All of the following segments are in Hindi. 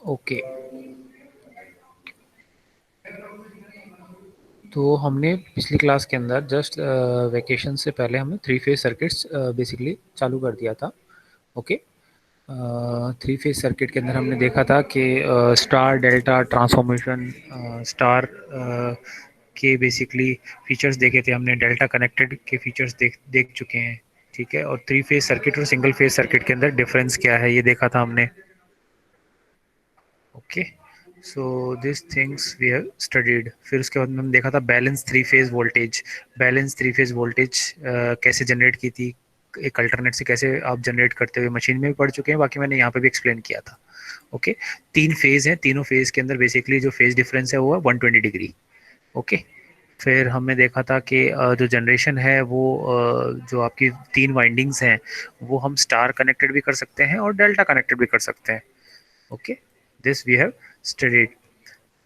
ओके, तो हमने पिछली क्लास के अंदर जस्ट वेकेशन से पहले हमने थ्री फेज सर्किट्स बेसिकली चालू कर दिया था। ओके, थ्री फेज सर्किट के अंदर हमने देखा था कि स्टार डेल्टा ट्रांसफॉर्मेशन, स्टार के बेसिकली फीचर्स देखे थे हमने, डेल्टा कनेक्टेड के फीचर्स देख देख चुके हैं। ठीक है, और थ्री फेज सर्किट और सिंगल फेज सर्किट के अंदर डिफरेंस क्या है ये देखा था हमने। Okay, so this things we have studied. फिर उसके बाद में हमने देखा था balance three phase voltage. Balance three phase voltage कैसे जनरेट की थी, एक अल्टरनेट से कैसे आप जनरेट करते हुए मशीन में भी पढ़ चुके हैं, बाकी मैंने यहाँ पे भी एक्सप्लेन किया था। ओके, तीन फेज हैं, तीनों फेज के अंदर बेसिकली जो फेज डिफरेंस है वो है 120 डिग्री। ओके, फिर हमने देखा था कि जो जनरेशन है वो जो आपकी तीन वाइंडिंग्स हैं वो हम स्टार कनेक्टेड भी कर सकते हैं और डेल्टा कनेक्टेड भी कर सकते हैं। Okay, this we have studied.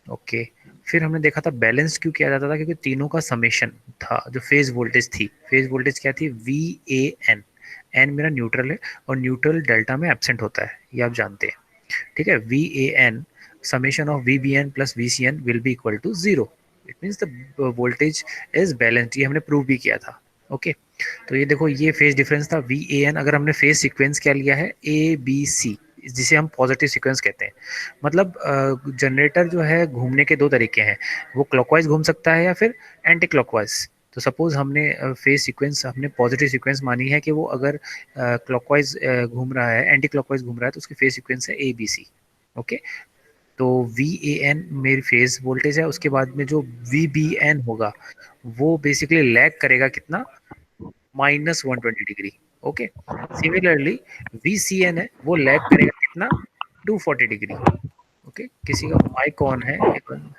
Okay, फिर हमने देखा था बैलेंस क्यों किया जाता था, क्योंकि तीनों का समेशन था। जो फेज वोल्टेज थी, फेज वोल्टेज क्या थी, वी ए एन। एन मेरा न्यूट्रल है और न्यूट्रल डेल्टा में एब्सेंट होता है, ये आप जानते हैं। ठीक है, V A N summation of V B N plus V C N will be equal to zero. It means the voltage is balanced, ये हमने प्रूव भी किया था। ओके, तो ये देखो, ये फेज डिफरेंस था वी ए एन। अगर हमने फेज सीक्वेंस क्या लिया है, ए बी सी, जिसे हम पॉजिटिव सीक्वेंस कहते हैं। मतलब जनरेटर जो है घूमने के दो तरीके हैं, वो क्लॉकवाइज घूम सकता है या फिर एंटी क्लॉकवाइज। तो सपोज हमने फेज सीक्वेंस हमने पॉजिटिव सीक्वेंस मानी है कि वो अगर क्लॉकवाइज घूम रहा है, एंटी क्लॉकवाइज घूम रहा है, तो उसकी फेज सीक्वेंस है ए बी सी। ओके, तो वी ए एन मेरी फेज वोल्टेज है, उसके बाद में जो वी बी एन होगा वो बेसिकली लैग करेगा कितना, -120 degree. Okay, similarly V C N है, वो लैग करेगा कितना, 240 डिग्री। ओके, किसी का माइक ऑन है एक बार।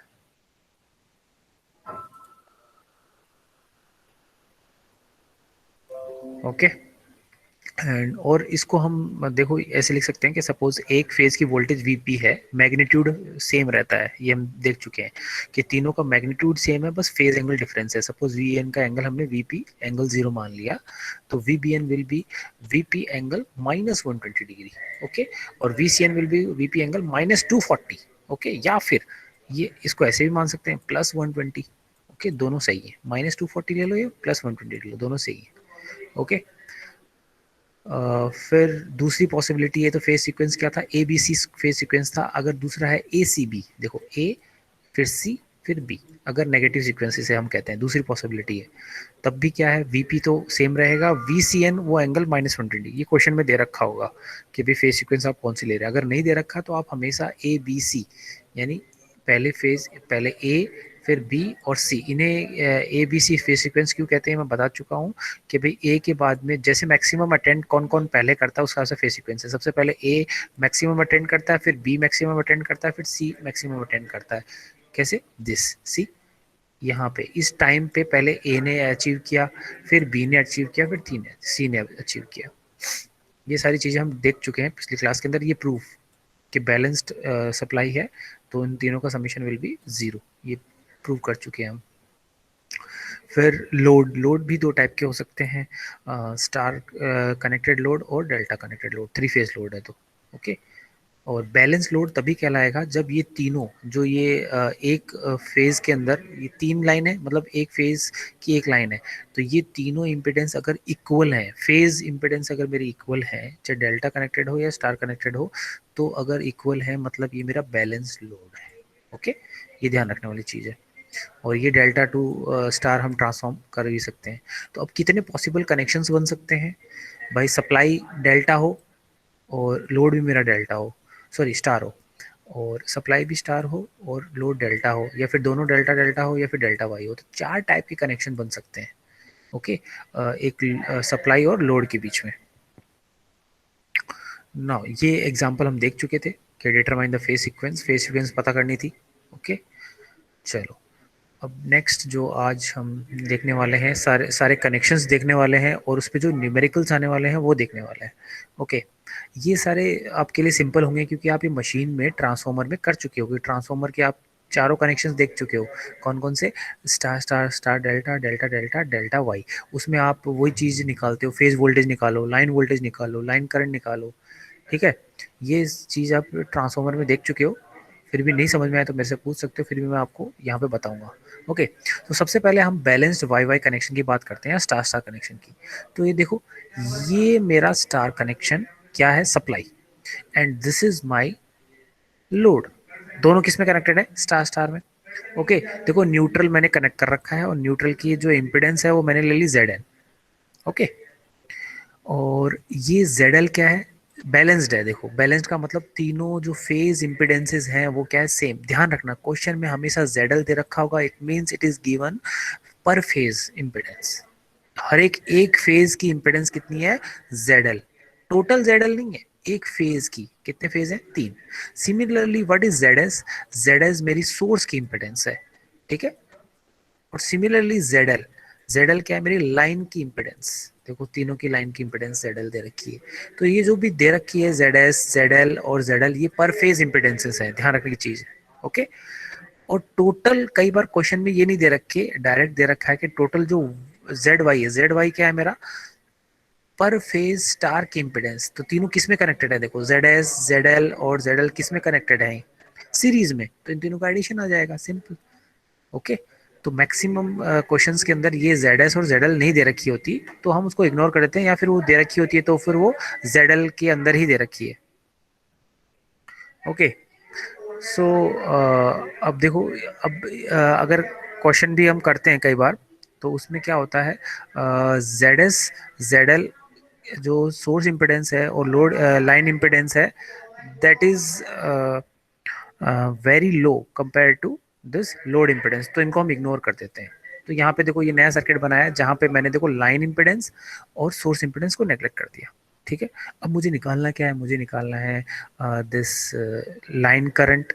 ओके, एंड और इसको हम देखो ऐसे लिख सकते हैं कि सपोज एक फेज की वोल्टेज वीपी है, मैग्नीट्यूड सेम रहता है, ये हम देख चुके हैं कि तीनों का मैग्नीट्यूड सेम है, बस फेज एंगल डिफरेंस है। सपोज वी एन का एंगल हमने वीपी एंगल 0 मान लिया, तो V B N will be VP angle -120 degree. Okay, और V C N will be VP angle -240। Okay, या फिर ये इसको ऐसे भी मान सकते हैं +120। ओके, दोनों सही है, -240 ले लो या +120 ले लो, दोनों सही है। ओके, फिर दूसरी पॉसिबिलिटी है, तो फेज सीक्वेंस क्या था, A B C phase sequence था। अगर दूसरा है ए सी बी, देखो ए फिर सी फिर बी, अगर नेगेटिव सीक्वेंस इसे हम कहते हैं, दूसरी पॉसिबिलिटी है, तब भी क्या है, वीपी तो सेम रहेगा, वी सी एन वो एंगल -120। ये क्वेश्चन में दे रखा होगा कि भाई फेज सीक्वेंस आप कौन सी ले रहे हैं। अगर नहीं दे रखा तो आप हमेशा ए बी सी, यानी पहले फेज, पहले ए फिर बी और सी, इन्हें A B C phase sequence क्यों कहते हैं मैं बता चुका हूँ कि भाई ए के बाद में जैसे मैक्सिमम अटेंड कौन कौन पहले करता है उसका से फेज सीक्वेंस है। सबसे पहले ए मैक्सिमम अटेंड करता है, फिर बी मैक्सिमम अटेंड करता है, फिर सी मैक्सिमम अटेंड करता है। कैसे, दिस सी, यहाँ पे इस टाइम पे पहले ए ने अचीव किया, फिर बी ने अचीव किया, फिर सी ने अचीव किया। ये सारी चीज़ें हम देख चुके हैं पिछली क्लास के अंदर। ये प्रूफ कि बैलेंस्ड सप्लाई है तो इन तीनों का समीशन विल बी जीरो, ये प्रूव कर चुके हैं हम। फिर लोड, लोड भी दो टाइप के हो सकते हैं, स्टार कनेक्टेड लोड और delta connected load, three phase load है तो। ओके, और बैलेंस लोड तभी कहलाएगा जब ये तीनों जो ये एक फेज के अंदर ये तीन लाइन है, मतलब एक फेज की एक लाइन है, तो ये तीनों इम्पिडेंस अगर इक्वल है, फेज इम्पिडेंस अगर मेरी इक्वल है, चाहे डेल्टा कनेक्टेड हो या स्टार कनेक्टेड हो, तो अगर इक्वल है मतलब ये मेरा बैलेंस लोड है। ओके, ये ध्यान रखने वाली चीज़ है। और ये डेल्टा टू स्टार हम ट्रांसफॉर्म कर भी सकते हैं। तो अब कितने पॉसिबल कनेक्शंस बन सकते हैं भाई, सप्लाई डेल्टा हो और लोड भी मेरा डेल्टा हो, सॉरी स्टार हो, और सप्लाई भी स्टार हो और लोड डेल्टा हो, या फिर दोनों डेल्टा डेल्टा हो या फिर डेल्टा वाई हो, तो चार टाइप के कनेक्शन बन सकते हैं। ओके, एक सप्लाई और लोड के बीच में ना, ये एग्जांपल हम देख चुके थे कि डिटरमाइन द फेज सीक्वेंस पता करनी थी। ओके, चलो अब नेक्स्ट जो आज हम देखने वाले हैं, सारे सारे कनेक्शंस देखने वाले हैं और उस पे जो न्यूमेरिकल्स आने वाले हैं वो देखने वाले हैं। ओके, ये सारे आपके लिए सिंपल होंगे क्योंकि आप ये मशीन में ट्रांसफार्मर में कर चुके हो, ट्रांसफार्मर के आप चारों कनेक्शंस देख चुके हो। कौन कौन से, star star star delta delta delta delta Y, उसमें आप वही चीज़ निकालते हो, फेज वोल्टेज निकालो, लाइन वोल्टेज निकालो, लाइन करंट निकालो, ठीक है, ये चीज़ आप ट्रांसफॉर्मर में देख चुके हो, फिर भी नहीं समझ में आया तो मेरे से पूछ सकते हो, फिर भी मैं आपको यहाँ पे बताऊंगा। ओके, तो सबसे पहले हम बैलेंस्ड वाई वाई कनेक्शन की बात करते हैं या स्टार स्टार कनेक्शन की। तो ये देखो, ये मेरा स्टार कनेक्शन क्या है, supply, and this is my load. दोनों किस में कनेक्टेड है, स्टार स्टार में। ओके, देखो न्यूट्रल मैंने कनेक्ट कर रखा है और न्यूट्रल की जो इम्पिडेंस है वो मैंने ले ली ZN। ओके, और ये ZL क्या है, बैलेंस्ड है। देखो बैलेंस्ड का मतलब तीनों जो फेज इम्पिडेंसेस हैं वो क्या है, सेम। ध्यान रखना क्वेश्चन में हमेशा ZL दे रखा होगा, it means it is given पर फेज इम्पिडेंस। हर एक एक फेज की इम्पिडेंस कितनी है, ZL। टोटल ZL नहीं है, एक फेज की। कितने फेज हैं, 3। Similarly what is ZS, ZS मेरी सोर्स की इम्पिडेंस है, ठीक है। और सिमिलरली ZL क्या है, मेरी लाइन की इम्पिडेंस। देखो तीनों की लाइन की इम्पिडेंस ZL दे रखी है। तो ये जो भी दे रखी है ZS, ZL और ZL, ये पर फेज इम्पिडेंसेस है, ध्यान रखने की चीज है। ओके, और टोटल कई बार क्वेश्चन में ये नहीं दे रखे, डायरेक्ट दे रखा है कि टोटल जो ZY है, ZY क्या है मेरा, पर फेज स्टार की इम्पिडेंस। तो तीनों किस में कनेक्टेड है, देखो ZS, ZL और ZL किस में कनेक्टेड है, सीरीज में, तो इन तीनों का एडिशन आ जाएगा, सिंपल। ओके, तो मैक्सिमम क्वेश्चंस के अंदर ये ZS और ZL नहीं दे रखी होती, तो हम उसको इग्नोर कर देते हैं, या फिर वो दे रखी होती है तो फिर वो ZL के अंदर ही दे रखी है। ओके, सो अब देखो, अब अगर क्वेश्चन भी हम करते हैं कई बार, तो उसमें क्या होता है, ZS, ZL जो सोर्स इम्पिडेंस है और लोड लाइन इम्पिडेंस है, that is very low compare to this load impedance, तो इनको हम इग्नोर कर देते हैं। तो यहाँ पे देखो ये नया सर्किट बनाया है जहाँ पे मैंने देखो लाइन इम्पिडेंस और सोर्स इम्पिडेंस को नेग्लेक्ट कर दिया, ठीक है। अब मुझे निकालना क्या है, मुझे निकालना है this line current,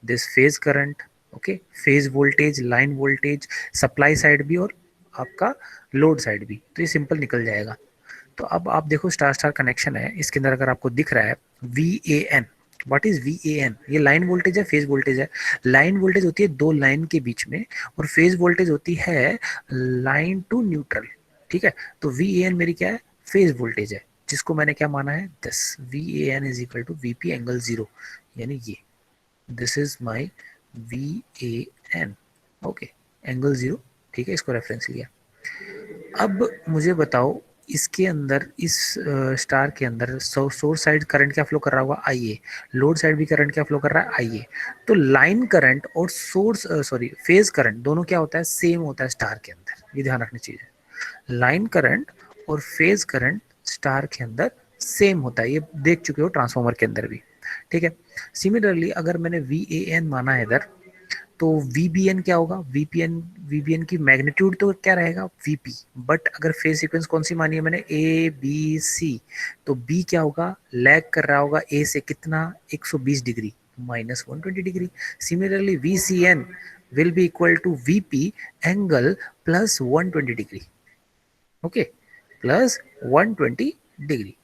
this phase current, okay, phase voltage, line voltage, supply side भी और आपका लोड साइड भी, तो ये सिंपल निकल जाएगा। तो अब आप देखो स्टार स्टार कनेक्शन है, इसके अंदर अगर आपको दिख रहा है VAN, व्हाट इज VAN, ये लाइन वोल्टेज है, फेज वोल्टेज है। लाइन वोल्टेज होती है दो लाइन के बीच में, और फेज वोल्टेज होती है लाइन टू न्यूट्रल, ठीक है। तो VAN मेरी क्या है, फेज वोल्टेज है, जिसको मैंने क्या माना है, this VAN is equal to VP angle 0, यानी ये, this is my VAN। Okay, angle 0, ठीक है, इसको रेफरेंस लिया। अब मुझे बताओ, इसके अंदर इस स्टार के अंदर सोर्स साइड करंट क्या फ्लो कर रहा होगा, IA। लोड साइड भी करंट क्या फ्लो कर रहा है, IA। तो लाइन करंट और सोर्स सॉरी फेज करंट दोनों क्या होता है, सेम होता है स्टार के अंदर, ये ध्यान रखनी चाहिए। लाइन करंट और फेज करंट स्टार के अंदर सेम होता है, ये देख चुके हो ट्रांसफॉर्मर के अंदर भी, ठीक है। सिमिलरली अगर मैंने VAN माना है इधर, तो VBN क्या होगा, VBN की मैग्नीट्यूड तो क्या रहेगा, VP। बट अगर फेज सीक्वेंस कौन सी मानी है मैंने, ABC, तो B क्या होगा, लैग कर रहा होगा A से कितना, 120 degree, -120 degree. Similarly VCN will be equal to VP angle +120 degree, okay, +120 degree.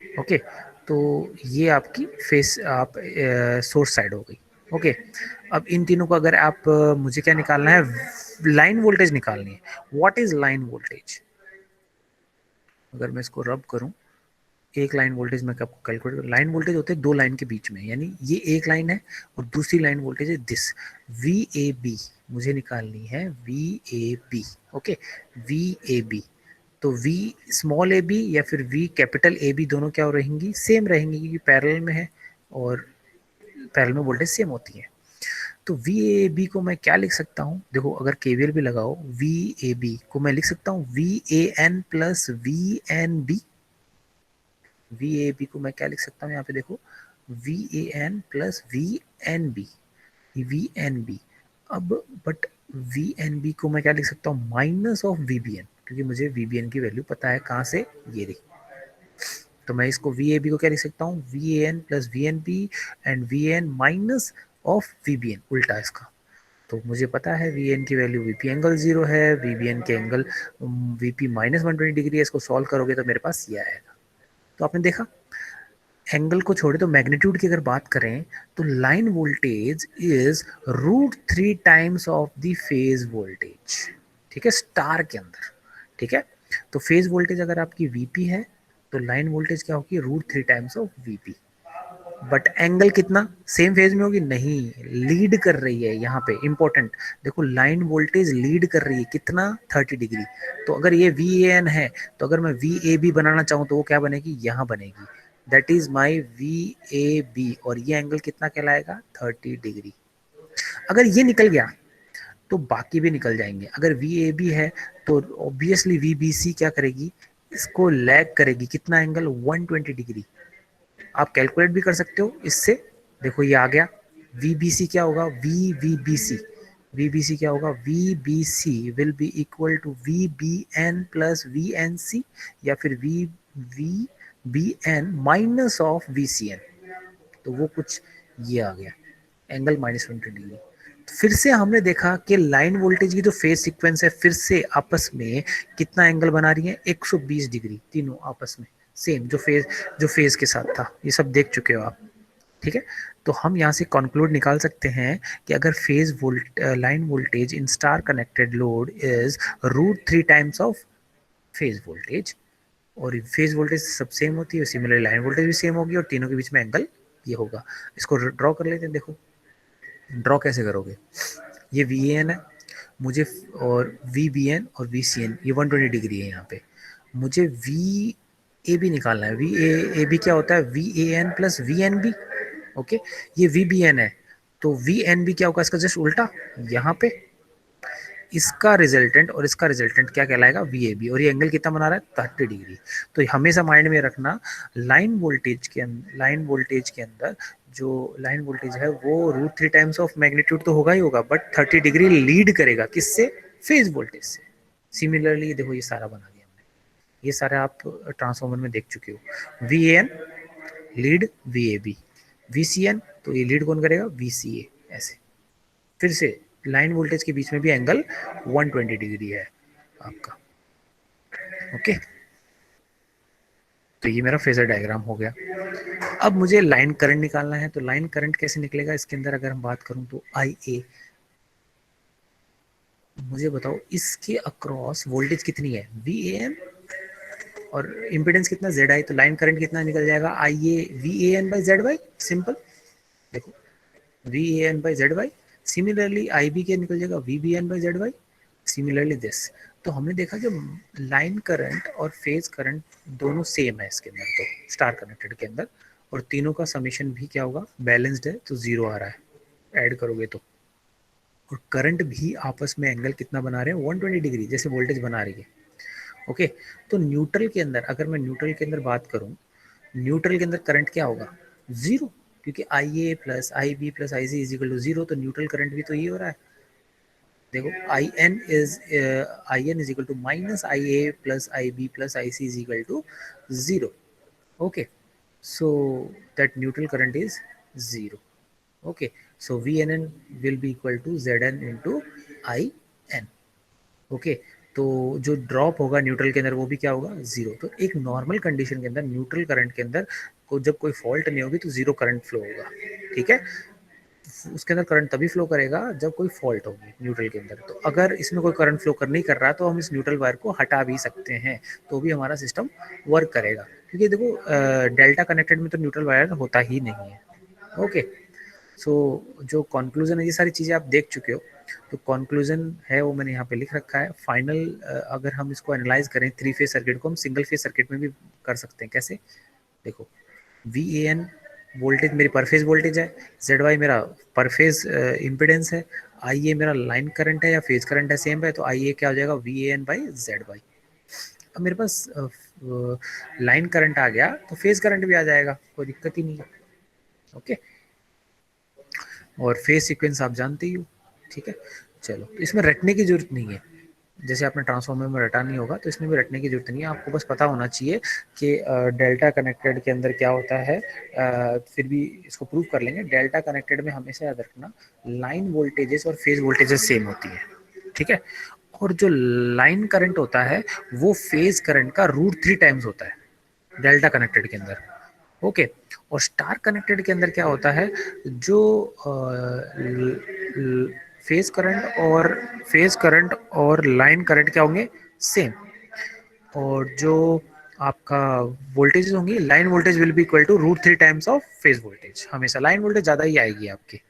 Okay, तो ये आपकी फेस आप सोर्स साइड हो गई। ओके, अब इन तीनों को अगर आप मुझे क्या निकालना है, लाइन वोल्टेज निकालनी है। व्हाट इज लाइन वोल्टेज, अगर मैं इसको रब करूं, एक लाइन वोल्टेज मैं आपको कैलकुलेट करूं, लाइन वोल्टेज होते हैं दो लाइन के बीच में, यानी ये एक लाइन है और दूसरी लाइन वोल्टेज है दिस VAB, मुझे निकालनी है VAB। ओके, VAB, तो V स्मॉल ए बी या फिर V कैपिटल ए बी दोनों क्या रहेंगी, सेम रहेंगी, क्योंकि पैरेलल में है और पैरेलल में वोल्टेज सेम होती है। तो वी ए बी को मैं क्या लिख सकता हूँ, देखो अगर केवीएल भी लगाओ, वी ए बी को मैं लिख सकता हूँ VAN प्लस VNB। VAB को मैं क्या लिख सकता हूँ यहाँ पे देखो, VAN प्लस VNB। अब बट VNB को मैं क्या लिख सकता हूँ, माइनस ऑफ VBN, क्योंकि मुझे VBN की वैल्यू पता है कहाँ से, ये रही। तो मैं इसको VAB को क्या लिख सकता हूँ, VAN plus VNB and VAN minus of VBN, उल्टा इसका। तो मुझे पता है VAN की वैल्यू VP एंगल 0 है, VBN के एंगल VP -120 डिग्री है, इसको सॉल्व करोगे तो मेरे पास ये आएगा। तो आपने देखा, एंगल को छोड़े तो मैग्नीट्यूड की अगर बात करें, तो line voltage is √3 times of the phase voltage, ठीक है, स्टार के अंदर, ठीक है। तो फेज वोल्टेज अगर आपकी VP है, तो लाइन वोल्टेज क्या होगी, √3 times of VP। But angle कितना सेम फेज में होगी, नहीं, लीड कर रही है यहाँ पे, इंपॉर्टेंट। देखो लाइन वोल्टेज लीड कर रही है कितना, 30 डिग्री। तो अगर ये वी ए एन है, तो अगर मैं वी ए बी बनाना चाहूँ तो वो क्या बनेगी, यहाँ बनेगी, that is my V A B, और ये एंगल कितना कहलाएगा, 30 डिग्री। अगर ये निकल गया तो बाकी भी निकल जाएंगे। अगर वी ए बी है तो ऑब्वियसली वी बी सी क्या करेगी, इसको लैग करेगी, कितना एंगल, 120 डिग्री। आप कैलकुलेट भी कर सकते हो इससे, देखो ये आ गया, वी बी सी क्या होगा, V V B C, V B C क्या होगा, V B C will be equal to V B N plus V N C, या फिर V V B N minus of V C N. तो वो कुछ ये आ गया, एंगल -20 डिग्री। फिर से हमने देखा कि लाइन वोल्टेज की जो फेज सीक्वेंस है फिर से आपस में कितना एंगल बना रही है, 120 डिग्री, तीनों आपस में सेम, जो फेज के साथ था, ये सब देख चुके हो आप, ठीक है। तो हम यहाँ से कंक्लूड निकाल सकते हैं कि अगर line voltage in star connected load is √3 times of phase voltage, और फेज वोल्टेज सब सेम होती है, सिमिलरली लाइन वोल्टेज भी सेम होगी, और तीनों के बीच में एंगल ये होगा। इसको ड्रॉ कर लेते हैं, देखो ड्रॉ कैसे करोगे, ये वी एन है मुझे, और वी बी एन और वी सी एन, ये 120 डिग्री है यहाँ पे, मुझे वी ए बी निकालना है। वी ए बी क्या होता है, V A N plus V N B, okay. ये वी बी एन है, तो वी एन बी क्या होगा, इसका जस्ट उल्टा, यहाँ पे इसका रिजल्टेंट और इसका रिजल्टेंट क्या कहलाएगा, वी ए बी, और ये एंगल कितना बना रहा है, 30 डिग्री। तो हमेशा माइंड में रखना, लाइन वोल्टेज के अंदर जो लाइन वोल्टेज है वो √3 टाइम्स ऑफ मैग्नीट्यूड तो होगा ही होगा, बट 30 डिग्री लीड करेगा, किससे, फेज वोल्टेज से। सिमिलरली देखो ये सारा बना दिया हमने, ये सारे आप ट्रांसफॉर्मर में देख चुके हो, V A N lead V A B, V C N तो ये लीड कौन करेगा, वी सी ए, ऐसे। फिर से लाइन वोल्टेज के बीच में भी एंगल 120 डिग्री है आपका, ओके। तो ये मेरा फेजर डायग्राम हो गया। अब मुझे लाइन करंट निकालना है, तो लाइन करंट कैसे निकलेगा इसके अंदर, अगर हम बात करूं तो आई ए, मुझे बताओ इसके अक्रॉस वोल्टेज कितनी है, वी ए एन, और इम्पिडेंस कितना, जेड आई, तो लाइन करंट कितना निकल जाएगा, I A V A N by Z Y, simple. देखो V A N by Z Y, similarly I B के निकल जाएगा V B N by Z Y, similarly this. तो हमने देखा जो लाइन करंट और फेज करंट दोनों सेम है इसके अंदर, तो स्टार कनेक्टेड के अंदर, और तीनों का समीशन भी क्या होगा, बैलेंस्ड है, तो जीरो आ रहा है ऐड करोगे तो। और करंट भी आपस में एंगल कितना बना रहे हैं, 120 डिग्री, जैसे वोल्टेज बना रही है, ओके। तो न्यूट्रल के अंदर, अगर मैं न्यूट्रल के अंदर बात करूं, न्यूट्रल के अंदर करंट क्या होगा, जीरो, क्योंकि I A plus I B plus I C is equal to zero, तो न्यूट्रल करंट भी तो ये हो रहा है। देखो I N is equal to minus I A plus I B plus I C is equal to zero, okay. So that neutral current is zero, okay. So V N N will be equal to Z N into I N, okay. तो जो ड्रॉप होगा न्यूट्रल के अंदर वो भी क्या होगा, जीरो। तो एक नॉर्मल कंडीशन के अंदर न्यूट्रल करंट के अंदर को जब कोई फॉल्ट नहीं होगी तो जीरो करंट फ्लो होगा, ठीक है। उसके अंदर करंट तभी फ्लो करेगा जब कोई फॉल्ट होगी न्यूट्रल के अंदर। तो अगर इसमें कोई करंट फ्लो कर नहीं कर रहा तो हम इस न्यूट्रल वायर को हटा भी सकते हैं, तो भी हमारा सिस्टम वर्क करेगा, क्योंकि देखो डेल्टा कनेक्टेड में तो न्यूट्रल वायर होता ही नहीं है, ओके। सो जो कंक्लूजन है, ये सारी चीज़ें आप देख चुके हो, तो कंक्लूजन है वो मैंने यहाँ पे लिख रखा है। फाइनल अगर हम इसको एनालाइज करें, थ्री फेज सर्किट को हम सिंगल फेज सर्किट में भी कर सकते हैं, कैसे, देखो वी ए एन वोल्टेज मेरी पर फेज वोल्टेज है, जेड वाई मेरा पर फेज इम्पिडेंस है, आई ए मेरा लाइन करंट है या फेज करंट है, सेम है, तो आई ए क्या हो जाएगा, V A N by Z Y. अब मेरे पास लाइन करंट आ गया तो फेज करंट भी आ जाएगा, कोई दिक्कत ही नहीं है, ओके। और फेज सीक्वेंस आप जानते ही हो, ठीक है। चलो, तो इसमें रटने की जरूरत नहीं है, जैसे आपने ट्रांसफॉर्मर में रटा नहीं होगा तो इसमें भी रटने की जरूरत नहीं है, आपको बस पता होना चाहिए कि डेल्टा कनेक्टेड के अंदर क्या होता है। फिर भी इसको प्रूव कर लेंगे। डेल्टा कनेक्टेड में हमेशा याद रखना, लाइन वोल्टेजेस और फेज वोल्टेजेस सेम होती है, ठीक है। और जो लाइन करंट होता है वो फेज करंट का √3 टाइम्स होता है डेल्टा कनेक्टेड के अंदर, ओके। और स्टार कनेक्टेड के अंदर क्या होता है, जो फेज करंट और लाइन करंट क्या होंगे, सेम। और जो आपका वोल्टेज होंगी, line voltage will be equal to √3 times of phase voltage, हमेशा लाइन वोल्टेज ज़्यादा ही आएगी आपकी,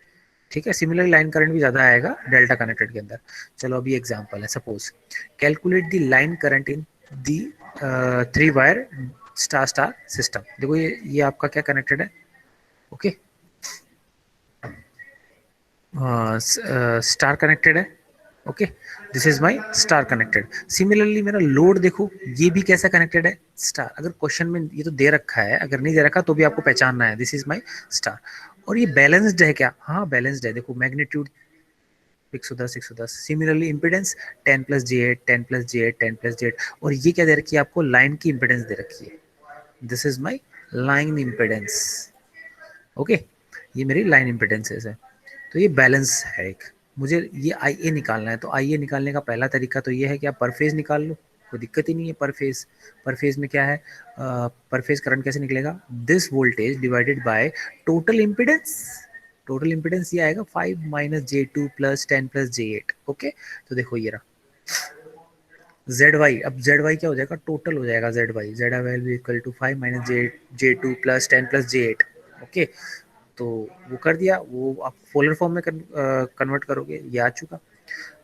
ठीक है। सिमिलरली लाइन करंट भी ज़्यादा आएगा डेल्टा कनेक्टेड के अंदर। चलो अभी एग्जांपल है, suppose calculate the line current in the 3 wire star star system. देखो ये आपका क्या कनेक्टेड है, ओके, स्टार कनेक्टेड है, okay, this is my star connected. Similarly मेरा लोड देखो, ये भी कैसा कनेक्टेड है, स्टार। अगर क्वेश्चन में ये तो दे रखा है, अगर नहीं दे रखा तो भी आपको पहचानना है, दिस इज माय स्टार। और ये बैलेंस्ड है क्या, हाँ बैलेंस्ड है, देखो magnitude 110 110। Similarly impedance 10 plus J eight 10 plus J eight 10 plus J eight. और ये क्या दे रखी है आपको, लाइन की इंपेडेंस दे रखी है, this is my line impedance, okay, ये मेरी लाइन इंपेडेंसेस है। तो ये बैलेंस है एक। मुझे ये आई ए निकालना है, तो आई ए निकालने का पहला तरीका तो ये है कि आप पर फेज निकाल लो, कोई दिक्कत ही नहीं है। पर फेज में क्या है, पर फेज करंट कैसे निकलेगा, this voltage divided by total impedance. Total impedance ये आएगा 5 minus J two plus 10 plus J eight, okay. तो देखो ये रहा जेड वाई। अब जेड वाई क्या हो जाएगा, टोटल हो जाएगा Z Y, Z Y will be equal to 5 minus J two plus 10 plus J eight, okay. तो वो कर दिया, वो आप पोलर फॉर्म में कन्वर्ट करोगे, ये आ चुका।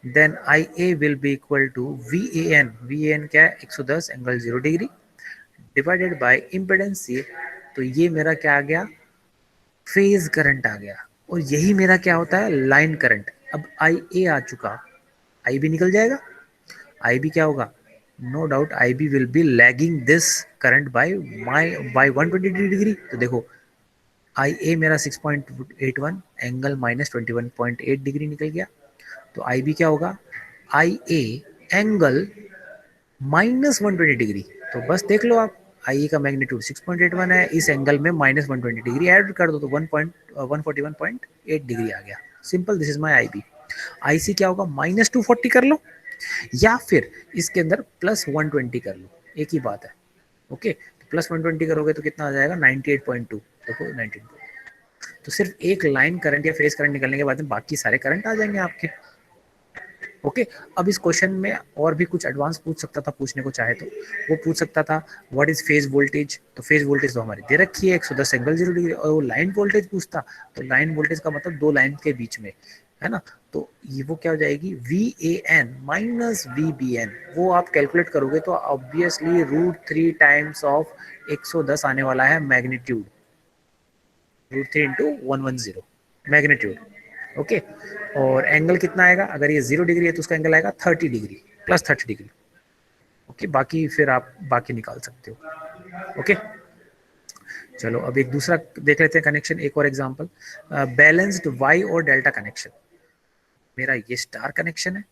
Then I A will be equal to V A N क्या है, 110 angle 0 degree divided by impedance ये। तो ये मेरा क्या आ गया, फेज करंट आ गया। और यही मेरा क्या होता है, लाइन करंट। अब आई ए आ चुका, आई बी निकल जाएगा, आई बी क्या होगा, no doubt I B will be lagging this current by 120 degree. तो देखो आई ए मेरा 6.81 एंगल माइनस 21.8 डिग्री निकल गया। तो आई बी क्या होगा, आई ए एंगल -120 डिग्री। तो बस देख लो आप, आई ए का मैग्नीट्यूड 6.81 है, इस एंगल में -120 डिग्री ऐड कर दो तो 141.8 डिग्री आ गया। Simple, this is my I B. I C क्या होगा, -240 कर लो, या फिर इसके अंदर +120 कर लो, एक ही बात है, ओके। तो +120 करोगे तो कितना आ जाएगा, 98.2। देखो 19, तो सिर्फ एक लाइन करंट या फेज करंट निकलने के बाद में बाकी सारे करंट आ जाएंगे आपके, ओके। अब इस क्वेश्चन में और भी कुछ एडवांस पूछ सकता था, पूछने को चाहे तो वो पूछ सकता था व्हाट इज फेज वोल्टेज। तो फेज वोल्टेज तो हमारी दे रखी है 110 एंगल 0 डिग्री। और वो लाइन वोल्टेज पूछता, तो लाइन वोल्टेज का मतलब दो लाइन के बीच में, है ना। तो ये वो क्या हो जाएगी, V A N minus V B N. वो आप कैलकुलेट करोगे तो ऑब्वियसली √3 टाइम्स ऑफ 110 आने वाला है मैग्नीट्यूड, √3 इंटू 110 मैग्नीट्यूड, ओके। और एंगल कितना आएगा, अगर ये 0 डिग्री है तो उसका एंगल आएगा 30 डिग्री, +30 डिग्री, ओके। बाकी फिर आप बाकी निकाल सकते हो, ओके। चलो अब एक दूसरा देख लेते हैं कनेक्शन, एक और एग्जांपल, बैलेंस्ड वाई और डेल्टा कनेक्शन। मेरा ये स्टार कनेक्शन है,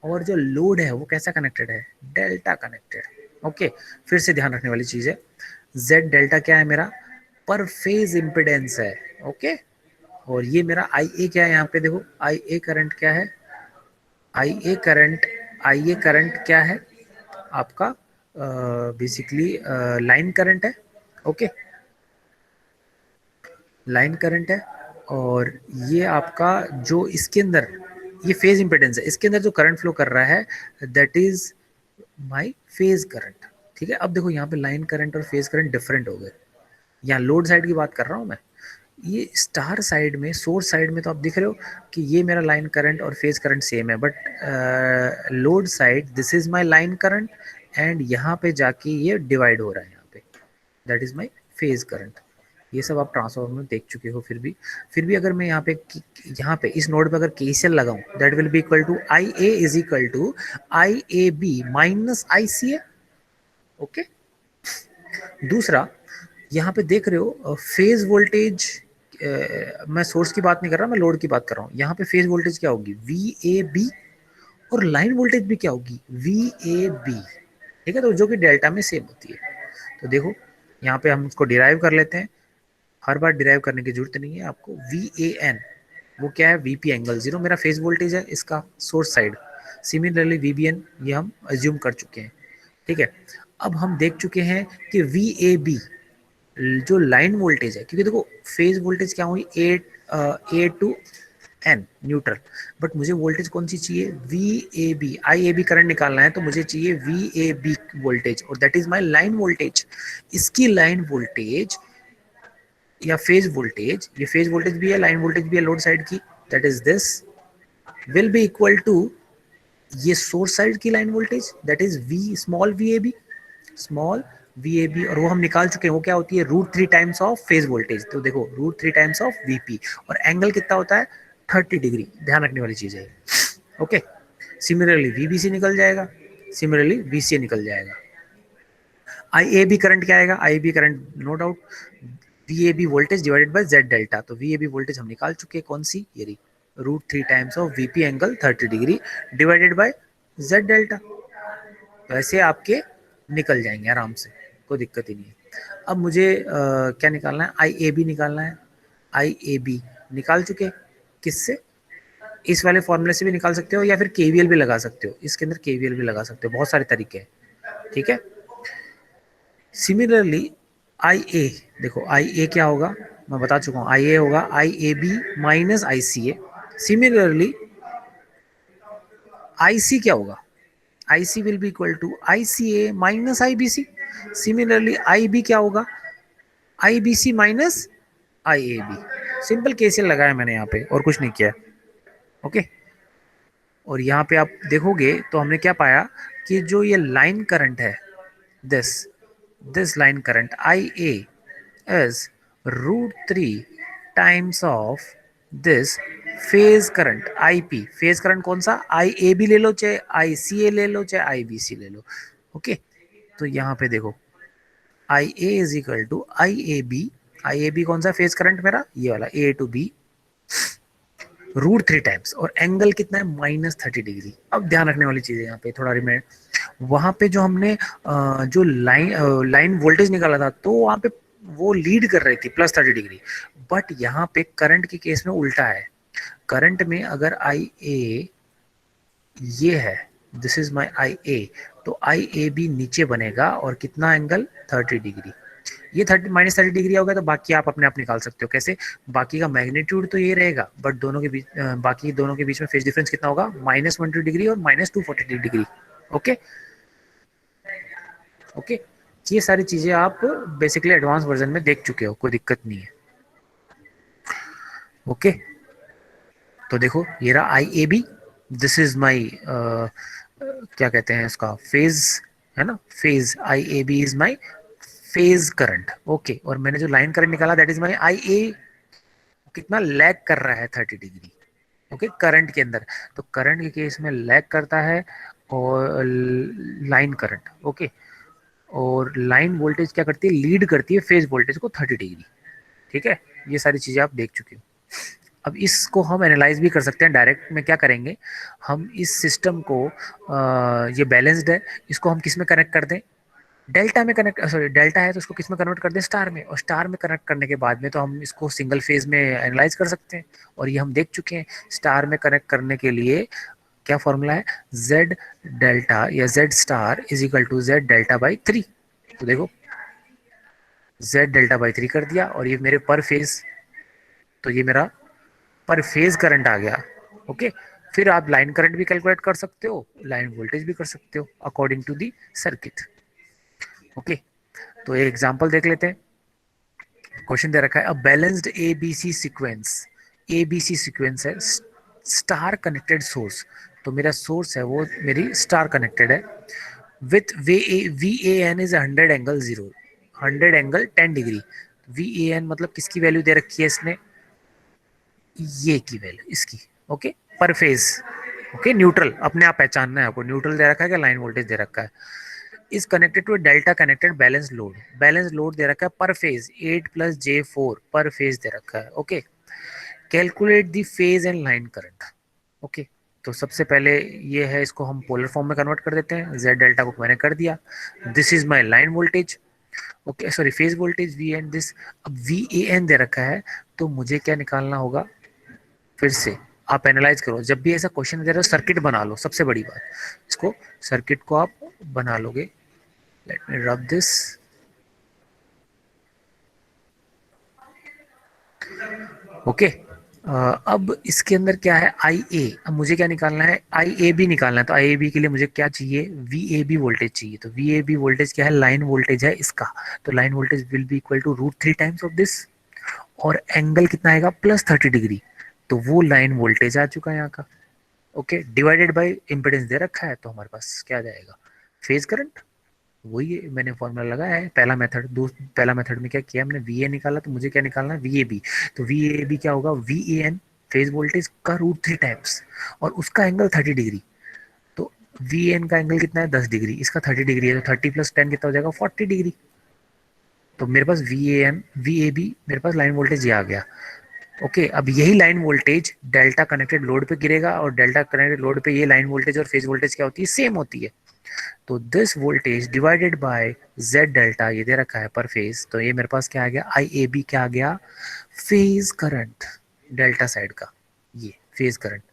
और जो लोड है वो कैसा कनेक्टेड है, डेल्टा कनेक्टेड, ओके। फिर से ध्यान रखने वाली चीज है, जेड डेल्टा क्या है मेरा, पर फेज इम्पिडेंस है, ओके। और ये मेरा आई ए क्या है, यहाँ पे देखो आई ए करंट क्या है, आई ए करंट, आई ए करंट क्या है आपका, बेसिकली लाइन करंट है, ओके, लाइन करंट है। और ये आपका जो इसके अंदर ये फेज इंपेडेंस है, इसके अंदर जो करंट फ्लो कर रहा है that is my phase current, ठीक है। अब देखो यहाँ पे लाइन करंट और फेज करंट डिफरेंट हो गए, यहाँ लोड साइड की बात कर रहा हूँ मैं। ये स्टार साइड में, सोर्स साइड में तो आप देख रहे हो कि ये मेरा लाइन करंट और फेज करंट सेम है, but load side this is my line current, and यहाँ पे जाके ये डिवाइड हो रहा है, यहाँ पे that is my phase current. ये सब आप ट्रांसफॉर्मर में देख चुके हो। फिर भी अगर मैं यहाँ पे इस नोड पे अगर केसीएल लगाऊं, that will be equal to I A is equal to I A B minus I C A, okay. दूसरा, यहाँ पे देख रहे हो फेज वोल्टेज, मैं सोर्स की बात नहीं कर रहा, मैं लोड की बात कर रहा हूँ। यहाँ पे फेज वोल्टेज क्या होगी, वी ए बी, और लाइन वोल्टेज भी क्या होगी, वी ए बी, ठीक है। तो जो कि डेल्टा में सेम होती है। तो देखो यहाँ पे हम उसको डिराइव कर लेते हैं, हर बार डिराइव करने की जरूरत नहीं है आपको। वी ए एन वो क्या है, वीपी एंगल 0 मेरा फेज वोल्टेज है इसका, source side. Similarly V B N ये हम अज्यूम कर चुके हैं, ठीक है। अब हम देख चुके हैं कि वी ए बी जो लाइन वोल्टेज है, क्योंकि देखो फेज वोल्टेज क्या हुई, A to N neutral, but मुझे वोल्टेज कौन सी चाहिए, V A B, I A B current निकालना है तो मुझे चाहिए वी ए बी वोल्टेज, और that is my line voltage. इसकी लाइन वोल्टेज या फेज वोल्टेज, ये फेज वोल्टेज भी है लाइन वोल्टेज भी है लोड साइड की, that is this will be equal to ये सोर्स साइड की line voltage, that is V small V A B, small V A B, और वो हम निकाल चुके हैं, वो क्या होती है √3 टाइम्स ऑफ फेज वोल्टेज। तो देखो √3 टाइम्स ऑफ वीपी, और एंगल कितना होता है 30 डिग्री, ध्यान रखने वाली चीज है। ओके, सिमिलरली वीबीसी निकल जाएगा, सिमिलरली वीसीए निकल जाएगा। आई ए बी करंट क्या आएगा, I A B current no doubt V A B voltage divided by Z delta, तो वी ए बी वोल्टेज हम निकाल चुके हैं, कौन सी ये रही, √3 times of VP angle 30 degree divided by Z delta. वैसे आपके निकल जाएंगे आराम से, कोई दिक्कत ही नहीं है। अब मुझे क्या निकालना है, आई ए बी निकालना है। आई ए बी निकाल चुके, किससे, इस वाले फॉर्मूले से भी निकाल सकते हो, या फिर केवीएल भी लगा सकते हो, इसके अंदर केवीएल भी लगा सकते हो, बहुत सारे तरीके हैं, ठीक है। सिमिलरली आई ए, देखो आई ए क्या होगा, मैं बता चुका हूँ, आई ए होगा I A B minus I C A. Similarly I C क्या होगा, I C will be equal to I C A minus I B C. Similarly I B क्या होगा, I B C minus I A B. Simple KCL लगाया मैंने यहाँ पे और कुछ नहीं किया, ओके। और यहाँ पे आप देखोगे तो हमने क्या पाया कि जो ये लाइन करंट है, this this line current I A is √3 times of this phase current I P. Phase current कौन सा, आई ए बी ले लो, चाहे आई सी ए ले लो, चाहे आई बी सी ले लो, ओके। तो यहाँ पे देखो I A is equal to I A B, I A B कौन सा फेज करंट मेरा, ये वाला ए टू बी, √3 टाइम्स, और एंगल कितना है -30 डिग्री। अब ध्यान रखने वाली चीज है यहाँ पे थोड़ा रिमेंड, वहां पे जो हमने जो लाइन वोल्टेज निकाला था, तो वहां पे वो लीड कर रही थी +30 डिग्री, बट यहाँ पे करंट के केस में उल्टा है। करंट में अगर आई ए ये है, दिस इज माई आई ए, तो आई ए भी नीचे बनेगा, और कितना एंगल 30 डिग्री, ये -30 डिग्री हो गया, तो बाकी आप अपने आप निकाल सकते हो कैसे, बाकी का मैग्नीट्यूड तो ये रहेगा, बट दोनों के बीच बाकी दोनों के बीच में फेज डिफरेंस कितना होगा, -120 डिग्री और -240 डिग्री, ओके। ओके, ये सारी चीजें आप बेसिकली एडवांस वर्जन में देख चुके हो, कोई दिक्कत नहीं है, ओके। तो देखो ये रहा I A B, this is my क्या कहते हैं इसका फेज, है ना, phase I A B is my phase current, okay. और मैंने जो लाइन करंट निकाला that is my I A, कितना लैग कर रहा है 30 डिग्री, ओके, करंट के अंदर। तो करंट के केस में लैग करता है, और लाइन करंट, ओके। और लाइन वोल्टेज क्या करती है, लीड करती है फेज वोल्टेज को 30 डिग्री, ठीक है। ये सारी चीजें आप देख चुके हो। अब इसको हम एनालाइज भी कर सकते हैं डायरेक्ट में, क्या करेंगे हम इस सिस्टम को, ये बैलेंस्ड है, इसको हम किस में कनेक्ट कर दें, डेल्टा में कनेक्ट, सॉरी डेल्टा है तो उसको किस में कन्वर्ट कर दें, स्टार में, और स्टार में कनेक्ट करने के बाद में तो हम इसको सिंगल फेज में एनालाइज कर सकते हैं, और ये हम देख चुके हैं। स्टार में कनेक्ट करने के लिए क्या फॉर्मूला है, जेड डेल्टा या Z star is equal to Z delta by 3। तो देखो जेड डेल्टा बाई 3 कर दिया, और ये मेरे पर फेज, तो ये मेरा पर फेज करंट आ गया, ओके। फिर आप लाइन करंट भी कैलकुलेट कर सकते हो, लाइन वोल्टेज भी कर सकते हो according to the circuit, okay. तो एक एग्जांपल देख लेते हैं। क्वेश्चन दे रखा है, a balanced ABC sequence, ABC sequence है, स्टार कनेक्टेड सोर्स, तो मेरा सोर्स है वो मेरी स्टार कनेक्टेड है, with V A N is 100 angle 0, 100 angle 10 degree. V A N मतलब किसकी वैल्यू दे रखी है इसने, ये की वैल्यू इसकी, ओके, पर फेज, ओके। न्यूट्रल अपने आप पहचानना है आपको, न्यूट्रल दे रखा है क्या, लाइन वोल्टेज दे रखा है, is connected to delta connected balance load, balance load दे रखा है पर फेज 8 + j4 पर फेज दे रखा है, okay. Calculate the phase and line current, okay. तो सबसे पहले ये है, इसको हम पोलर फॉर्म में कन्वर्ट कर देते हैं, जेड डेल्टा को मैंने कर दिया, this is my line voltage, okay, sorry phase voltage V N, this अब वी ए एन दे रखा है, तो मुझे क्या निकालना होगा, फिर से आप एनालाइज करो, जब भी ऐसा क्वेश्चन दे रहे हो सर्किट बना लो, सबसे बड़ी बात, इसको सर्किट को आप बना लोगे। Let me rub this, okay. अब इसके अंदर क्या है, आई ए, अब मुझे क्या निकालना है, आई ए बी निकालना है। तो आई ए बी के लिए मुझे क्या चाहिए, वी ए बी वोल्टेज चाहिए। तो वी ए बी वोल्टेज क्या है, लाइन वोल्टेज है इसका। तो line voltage will be equal to root three times of this, और एंगल कितना आएगा, प्लस 30 डिग्री। तो वो लाइन वोल्टेज आ चुका है यहाँ का। ओके, डिवाइडेड बाय इम्पिडेंस दे रखा है, तो हमारे पास क्या आ जाएगा, फेज करंट। वही है, मैंने फॉर्मूला लगाया है, पहला मेथड। पहला मेथड में क्या किया हमने, वी ए निकाला, तो मुझे क्या निकालना है, वी ए बी। तो वी ए बी क्या होगा, V A N phase voltage का रूट थ्री टाइम्स, और उसका एंगल 30 डिग्री। तो वी एन का एंगल कितना है, 10 डिग्री, इसका 30 डिग्री है, तो 30 + 10 कितना हो जाएगा, 40 डिग्री। तो मेरे पास V A N V A B, मेरे पास लाइन वोल्टेज ये आ गया। ओके, अब यही line voltage delta connected load पे गिरेगा, और डेल्टा कनेक्टेड लोड पे ये लाइन वोल्टेज और फेज वोल्टेज क्या होती है, सेम होती है। तो this voltage divided by Z delta, ये दे रखा है पर फेज, तो ये मेरे पास क्या आ गया, आई ए बी क्या आ गया, फेज करंट डेल्टा साइड का, ये फेज करंट,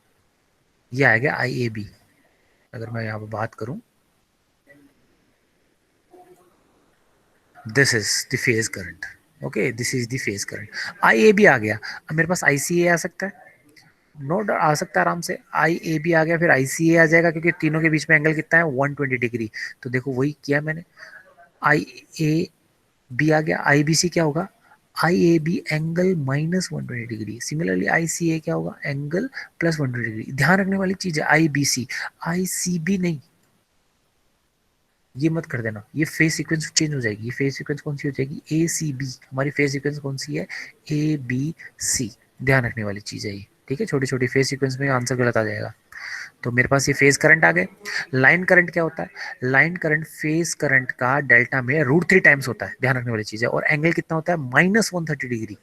ये आ गया आई ए बी। अगर मैं यहाँ पे बात करूं, this is the phase current. Okay, this is the phase current, I A B आ गया। अब मेरे पास आई सी ए आ सकता है, नोट आ सकता है आराम से, आई ए बी आ गया, फिर आई सी ए आ जाएगा, क्योंकि तीनों के बीच में एंगल कितना है, 120 डिग्री। तो देखो वही किया मैंने, आई ए बी आ गया, आई बी सी क्या होगा, I A B angle -120 degree. Similarly I C A क्या होगा, एंगल +120 डिग्री। ध्यान रखने वाली चीज है, आई बी सी, आई सी बी नहीं, ये मत कर देना, ये फेज सीक्वेंस चेंज हो जाएगी। ये फेज सीक्वेंस कौन सी हो जाएगी, ए सी बी। हमारी फेज सीक्वेंस कौन सी है, ए बी सी। ध्यान रखने वाली चीज है ये, ठीक है। छोटी छोटी फेज सीक्वेंस में आंसर गलत आ जाएगा। तो मेरे पास ये फेज करंट आ गए। लाइन करंट क्या होता है, लाइन करंट फेज करंट का डेल्टा में रूट थ्री टाइम्स होता है, ध्यान रखने वाली चीज है। और एंगल कितना होता है, -130 डिग्री,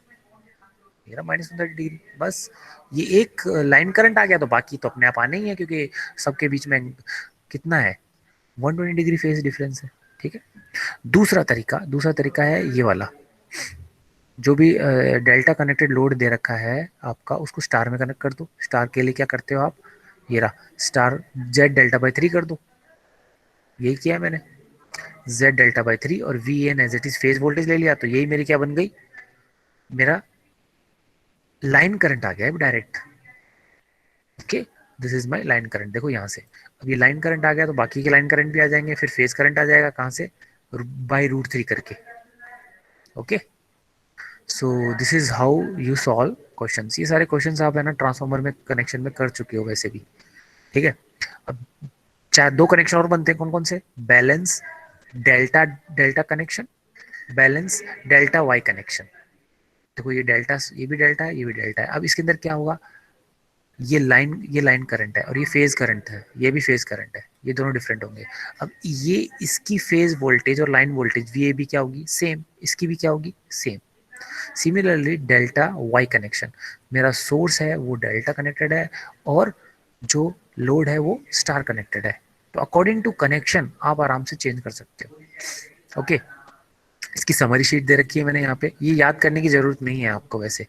मेरा -130 डिग्री। बस ये एक लाइन करंट आ गया, तो बाकी तो अपने आप आने ही है, क्योंकि सबके बीच में कितना है, 120 डिग्री फेज डिफरेंस है, ठीक है। दूसरा तरीका है ये वाला, जो भी डेल्टा कनेक्टेड लोड दे रखा है आपका, उसको स्टार में कनेक्ट कर दो। स्टार के लिए क्या करते हो आप, ये रहा star, Z delta by three कर दो। यही किया मैंने, जेड डेल्टा बाई थ्री, और V N as it is phase voltage ले लिया। तो यही मेरी क्या बन गई, मेरा लाइन करंट आ गया है direct. Okay, this is my line current. देखो यहाँ से, अब ये लाइन करंट आ गया, तो बाकी के लाइन करंट भी आ जाएंगे, फिर फेज करंट आ जाएगा कहाँ से, बाई रूट थ्री करके। Okay, so this is how you solve questions. ये सारे क्वेश्चंस आप है ना ट्रांसफार्मर में कनेक्शन में कर चुके हो वैसे भी, ठीक है। अब चार दो कनेक्शन और बनते हैं, कौन कौन से, balance delta delta connection, balance delta Y connection. देखो ये डेल्टा, ये भी डेल्टा है, ये भी डेल्टा है। अब इसके अंदर क्या होगा, ये लाइन करंट है, और ये फेज करंट है, ये भी फेज करंट है, ये दोनों डिफरेंट होंगे। अब ये इसकी फेज वोल्टेज और line voltage V A B क्या होगी, सेम, इसकी भी क्या होगी, same. Similarly delta Y connection, मेरा सोर्स है वो डेल्टा कनेक्टेड है, और जो लोड है वो स्टार कनेक्टेड है। तो अकॉर्डिंग टू कनेक्शन आप आराम से चेंज कर सकते हो। ओके, इसकी समरी शीट दे रखी है मैंने यहाँ पे, ये याद करने की जरूरत नहीं है आपको वैसे।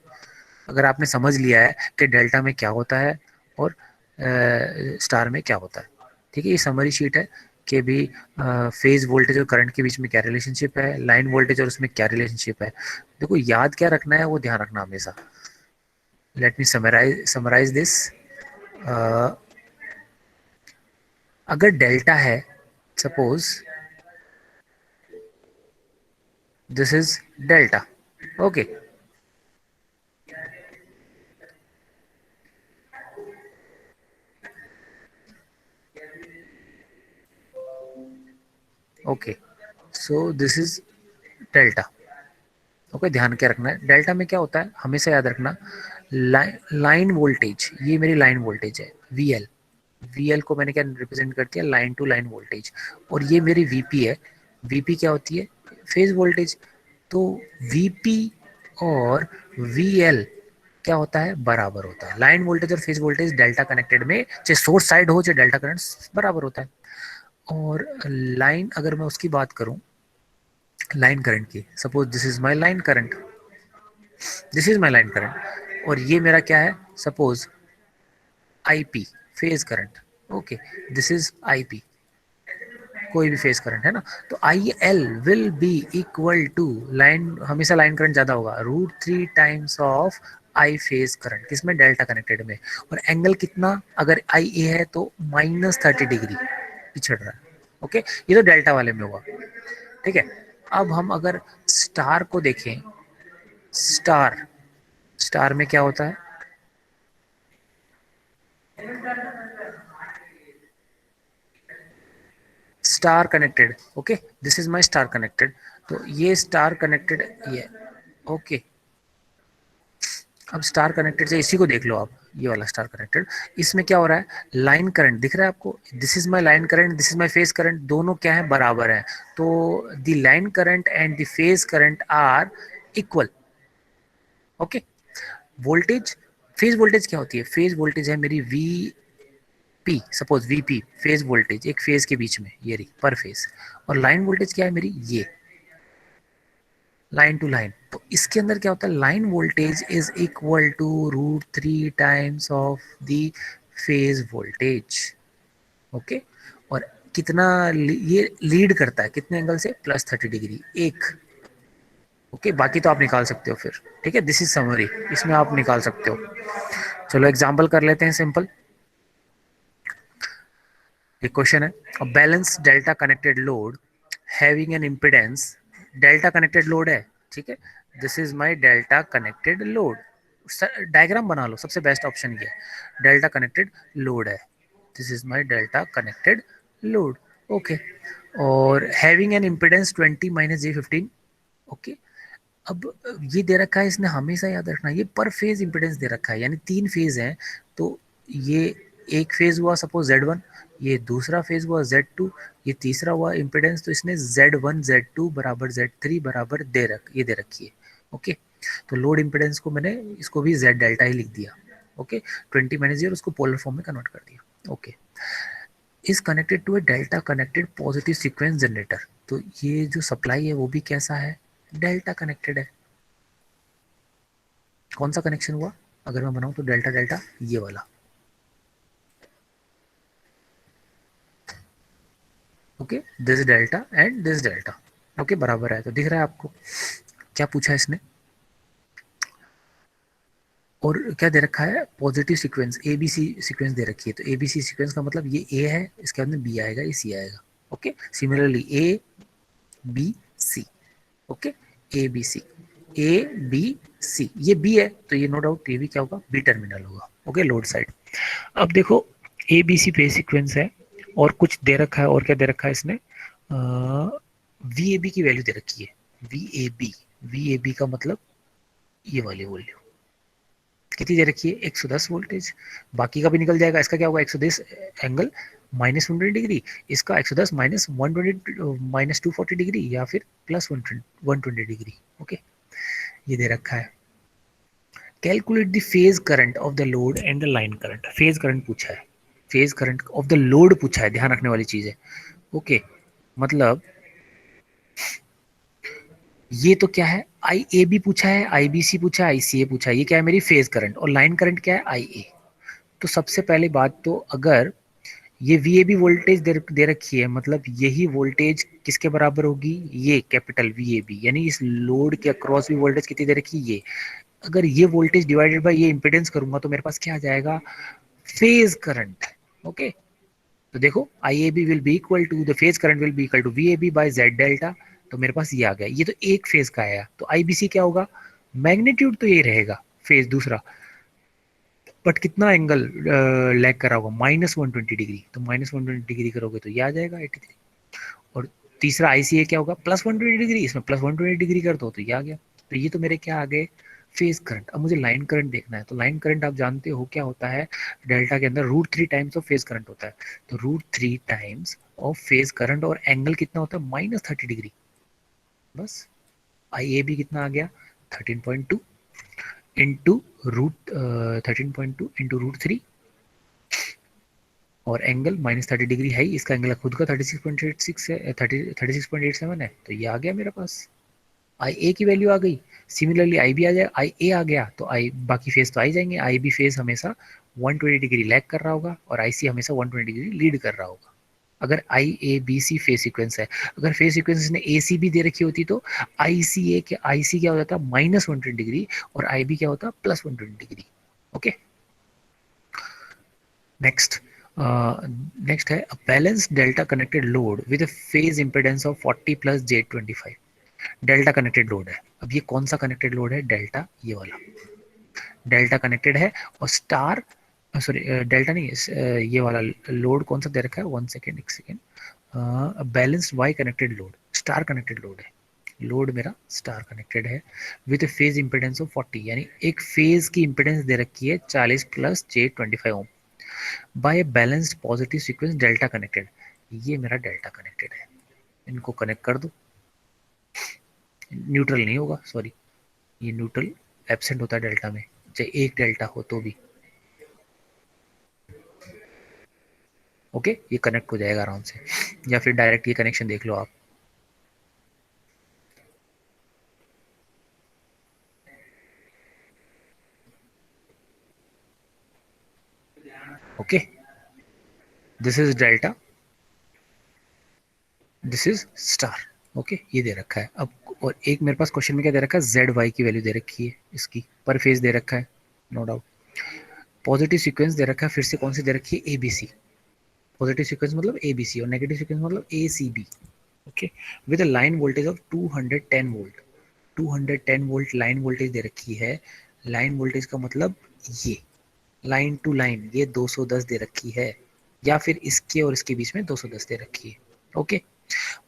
अगर आपने समझ लिया है कि डेल्टा में क्या होता है और स्टार में क्या होता है, ठीक है। ये समरी शीट है कि भी फेज वोल्टेज और करंट के बीच में क्या रिलेशनशिप है, लाइन वोल्टेज और उसमें क्या रिलेशनशिप है। देखो याद क्या रखना है वो ध्यान रखना हमेशा। Let me summarize this. अगर डेल्टा है, suppose this is delta, okay. Okay, so this is delta. Okay, ध्यान क्या रखना है, डेल्टा में क्या होता है हमेशा याद रखना, लाइन वोल्टेज, ये मेरी लाइन वोल्टेज है वी एल। वी एल को मैंने क्या रिप्रेजेंट कर दिया, लाइन टू लाइन वोल्टेज। और ये मेरी वीपी है, वीपी क्या होती है, फेज वोल्टेज। तो वीपी और वी एल क्या होता है, बराबर होता है। लाइन वोल्टेज और फेज वोल्टेज डेल्टा कनेक्टेड में, चाहे सोर्स साइड हो चाहे डेल्टा करंट, बराबर होता है। और लाइन, अगर मैं उसकी बात करूं, लाइन करंट की, suppose this is my line current, this is my line current, और ये मेरा क्या है, suppose IP, phase current. Okay, this is IP, कोई भी फेज करंट है ना। तो I L will be equal to, line हमेशा लाइन करंट ज्यादा होगा, √3 times of I phase current किसमें, डेल्टा कनेक्टेड में, और एंगल कितना, अगर आई ए है तो -30 डिग्री पिछड़ रहा है। ओके, ये तो डेल्टा वाले में हुआ। ठीक है, अब हम अगर स्टार को देखें, स्टार, स्टार में क्या होता है, star connected. Okay, this is my star connected, तो ये स्टार कनेक्टेड, ये ओके। अब स्टार कनेक्टेड से इसी को देख लो आप, ये वाला स्टार कनेक्टेड, इसमें क्या हो रहा है, लाइन करंट दिख रहा है आपको, this is my line current, this is my phase current, दोनों क्या है, बराबर है। तो the line current and the phase current are equal. Okay, voltage, phase voltage क्या होती है, फेज वोल्टेज है मेरी V P, suppose V P phase voltage, एक फेज के बीच में ये रही पर फेज, और लाइन वोल्टेज क्या है मेरी, ये लाइन टू लाइन। तो इसके अंदर क्या होता है, line voltage is equal to √3 times of the phase voltage. Okay, और कितना ये लीड करता है, कितने एंगल से, +30 डिग्री एक। ओके, बाकी तो आप निकाल सकते हो फिर। ठीक है, दिस इज समरी, इसमें आप निकाल सकते हो। चलो एग्जाम्पल कर लेते हैं सिंपल। एक क्वेश्चन है, a balance delta connected load having an impedance, delta connected load है, ठीक है, this is my delta connected load, diagram बना लो, सबसे बेस्ट ऑप्शन ये है, डेल्टा कनेक्टेड लोड है, this is my delta connected load. Okay, और having an impedance 20 - j15। Okay, अब ये दे रखा है, इसने हमेशा याद रखना, ये पर फेज इंपेडेंस दे रखा है, यानी 3 फेज हैं, तो ये एक फेज हुआ सपोज Z1, ये दूसरा फेज हुआ Z2, ये तीसरा हुआ इंपेडेंस, तो इसने Z1 Z2 बराबर Z3 बराबर ये दे रखी है। ओके, तो लोड इंपेडेंस को मैंने इसको भी Z डेल्टा ही लिख दिया। ओके, 20 - j, उसको पोलर फॉर्म में कन्वर्ट कर दिया। Okay, is connected to a delta connected positive sequence generator, तो ये जो सप्लाई है वो भी कैसा है, डेल्टा कनेक्टेड है। कौन सा कनेक्शन हुआ, अगर मैं बनाऊं तो डेल्टा डेल्टा, ये वाला। Okay, this delta and this delta, okay बराबर है, तो दिख रहा है आपको क्या पूछा है इसने, और क्या दे रखा है, positive sequence, A B C sequence दे रखी है, तो ए बी सी सीक्वेंस का मतलब ये ए है, इसके बाद में बी आएगा, ये सी आएगा। Okay, similarly A B C, okay, A B C, A B C, ये बी है तो ये नो डाउट ये भी क्या होगा, बी टर्मिनल होगा। Okay, load side. अब देखो, A B C phase sequence है, और कुछ दे रखा है, और क्या दे रखा है इसने, वी ए बी की वैल्यू दे रखी है, V A B, V A B का मतलब ये वाली वैल्यू कितनी दे रखी है, 110 वोल्टेज, बाकी का भी निकल जाएगा, इसका क्या होगा, 110 एंगल -120 डिग्री, इसका 110 -240 डिग्री, या फिर +120 डिग्री। ओके, ये दे रखा है। Calculate the phase current of the load and the line current, phase current पूछा है, phase current of the load पूछा है, ध्यान रखने वाली चीज है। ओके, मतलब ये तो क्या है, आई ए बी पूछा है, आई बी सी पूछा है, आई सी ए पूछा है, ये क्या है मेरी फेज करंट, और लाइन करंट क्या है, आई ए। तो सबसे पहली बात तो, अगर ये वी ए बी वोल्टेज दे रखी है, मतलब यही वोल्टेज किसके बराबर होगी, ये कैपिटल वी ए बी, यानी इस लोड के अक्रॉस भी वोल्टेज कितनी दे रखी है, ये, अगर ये वोल्टेज डिवाइडेड बाय ये इंपेडेंस करूंगा तो मेरे पास क्या आ जाएगा, फेज करंट। ओके, तो देखो I A B will be equal to, the phase current will be equal to V A B by Z delta, तो मेरे पास ये आ गया, ये तो एक फेज का आया, तो आई बी सी क्या होगा, मैग्नीट्यूड तो ये रहेगा, फेज दूसरा, बट कितना एंगल लैग करा होगा, -120 डिग्री, तो -120 डिग्री करोगे तो ये आ जाएगा 83, और तीसरा आईसीए क्या होगा, +120 डिग्री, इसमें +120 डिग्री कर दो तो ये आ गया। तो ये तो मेरे क्या आ गए, फेज करंट। अब मुझे लाइन करंट देखना है, तो लाइन करंट आप जानते हो क्या होता है, डेल्टा के अंदर √3 टाइम्स ऑफ फेज करंट होता है, तो √3 टाइम्स ऑफ फेज करंट, और एंगल कितना होता है, -30 डिग्री, बस। आई ए बी कितना आ गया, 13.2 इंटू रूट 13.2 इंटू √3, और एंगल -30 डिग्री है ही, इसका एंगल खुद का 36.86 है, 36.87 है, तो ये आ गया मेरे पास, आई ए की वैल्यू आ गई। सिमिलरली आई बी आ जाए, आई ए आ गया तो आई बाकी फेज तो आ ही जाएंगे, आई बी फेज हमेशा 120 डिग्री लैग कर रहा होगा, और आई सी हमेशा 120 डिग्री लीड कर रहा होगा। अगर I A B C phase sequence है, अगर फेज सीक्वेंस ने ए सी भी दे रखी होती तो आई सी क्या हो जाता -120 डिग्री और आई बी क्या होता +120 डिग्री। ओके, नेक्स्ट नेक्स्ट है balance delta connected load with phase impedance of 40 plus J25। Delta connected load है, अब ये कौन सा कनेक्टेड लोड है, डेल्टा ये वाला डेल्टा कनेक्टेड है, और स्टार सॉरी डेल्टा नहीं ये वाला लोड कौन सा दे रखा है, 1 second 1 second, balanced Y connected load, star connected load है, लोड मेरा स्टार कनेक्टेड है विद फेज इंपेडेंस ऑफ 40, यानी एक फेज की इंपेडेंस दे रखी है 40 plus J25 ohm by balanced positive sequence delta connected. ये मेरा डेल्टा कनेक्टेड है, इनको कनेक्ट कर दो, न्यूट्रल नहीं होगा, सॉरी ये न्यूट्रल एब्सेंट होता है डेल्टा में, चाहे एक डेल्टा हो तो भी। ओके, ये कनेक्ट हो जाएगा आराम से, या फिर डायरेक्ट ये कनेक्शन देख लो आप। Okay, this is delta, this is star. Okay, ये दे रखा है अब, और एक मेरे पास क्वेश्चन में क्या दे रखा है, जेड वाई की वैल्यू दे रखी है, इसकी पर फेज दे रखा है, नो डाउट। पॉजिटिव सीक्वेंस दे रखा है, फिर से कौन सी दे रखी है, एबीसी। पॉजिटिव सीक्वेंस मतलब एबीसी और नेगेटिव सीक्वेंस मतलब ACB. Okay, with a line voltage of 210 volt, 210 volt line voltage दे रखी है। लाइन वोल्टेज का मतलब ये लाइन टू लाइन ये 210 दे रखी है, या फिर इसके और इसके बीच में 210 दे रखी है। ओके,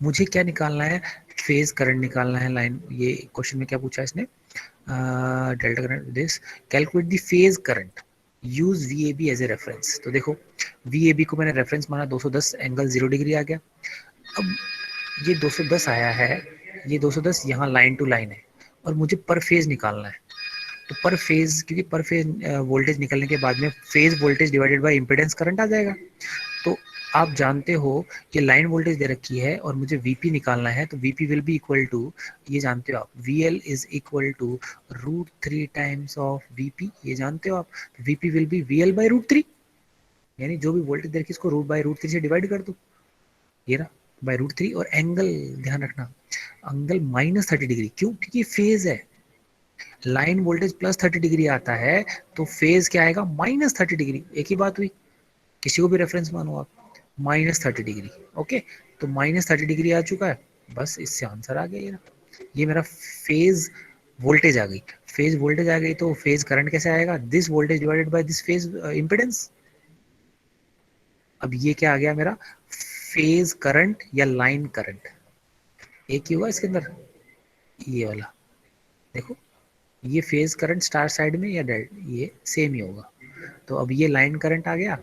मुझे क्या निकालना है, फेज करंट निकालना है लाइन, ये क्वेश्चन में क्या पूछा है इसने, delta current this, calculate the phase current, use V A B as a reference. तो देखो वी ए बी को मैंने रेफरेंस माना, 210 एंगल 0 डिग्री आ गया। अब ये 210 आया है, ये 210 यहाँ लाइन टू लाइन है, और मुझे पर फेज निकालना है। तो पर फेज, क्योंकि पर फेज वोल्टेज निकलने के बाद में phase voltage divided by impedance current आ जाएगा। तो आप जानते हो कि लाइन वोल्टेज दे रखी है और मुझे वीपी निकालना है, तो VP will be equal to, ये जानते हो आप, V L is equal to √3 times of VP, ये जानते हो आप। VP will be V L by √3, यानी जो भी वोल्टेज दे रखी है इसको रूट बाई √3 से डिवाइड कर दो, ये रहा बाई √3। और एंगल ध्यान रखना, एंगल -30 डिग्री, क्यों, क्योंकि फेज है, लाइन वोल्टेज +30 डिग्री आता है तो फेज क्या आएगा, -30 डिग्री, एक ही बात हुई, किसी को भी रेफरेंस मानो आप, -30 डिग्री। ओके, तो -30 डिग्री आ चुका है, बस इससे आंसर आ गया, ये मेरा फेज वोल्टेज आ गई। फेज वोल्टेज आ गई तो फेज करंट कैसे आएगा, this voltage divided by this phase impedance. अब ये क्या आ गया मेरा, फेज करंट या लाइन करंट, एक ही होगा इसके अंदर, ये वाला देखो, ये फेज करंट स्टार साइड में या डेल्ट, ये सेम ही होगा। तो अब ये लाइन करंट आ गया,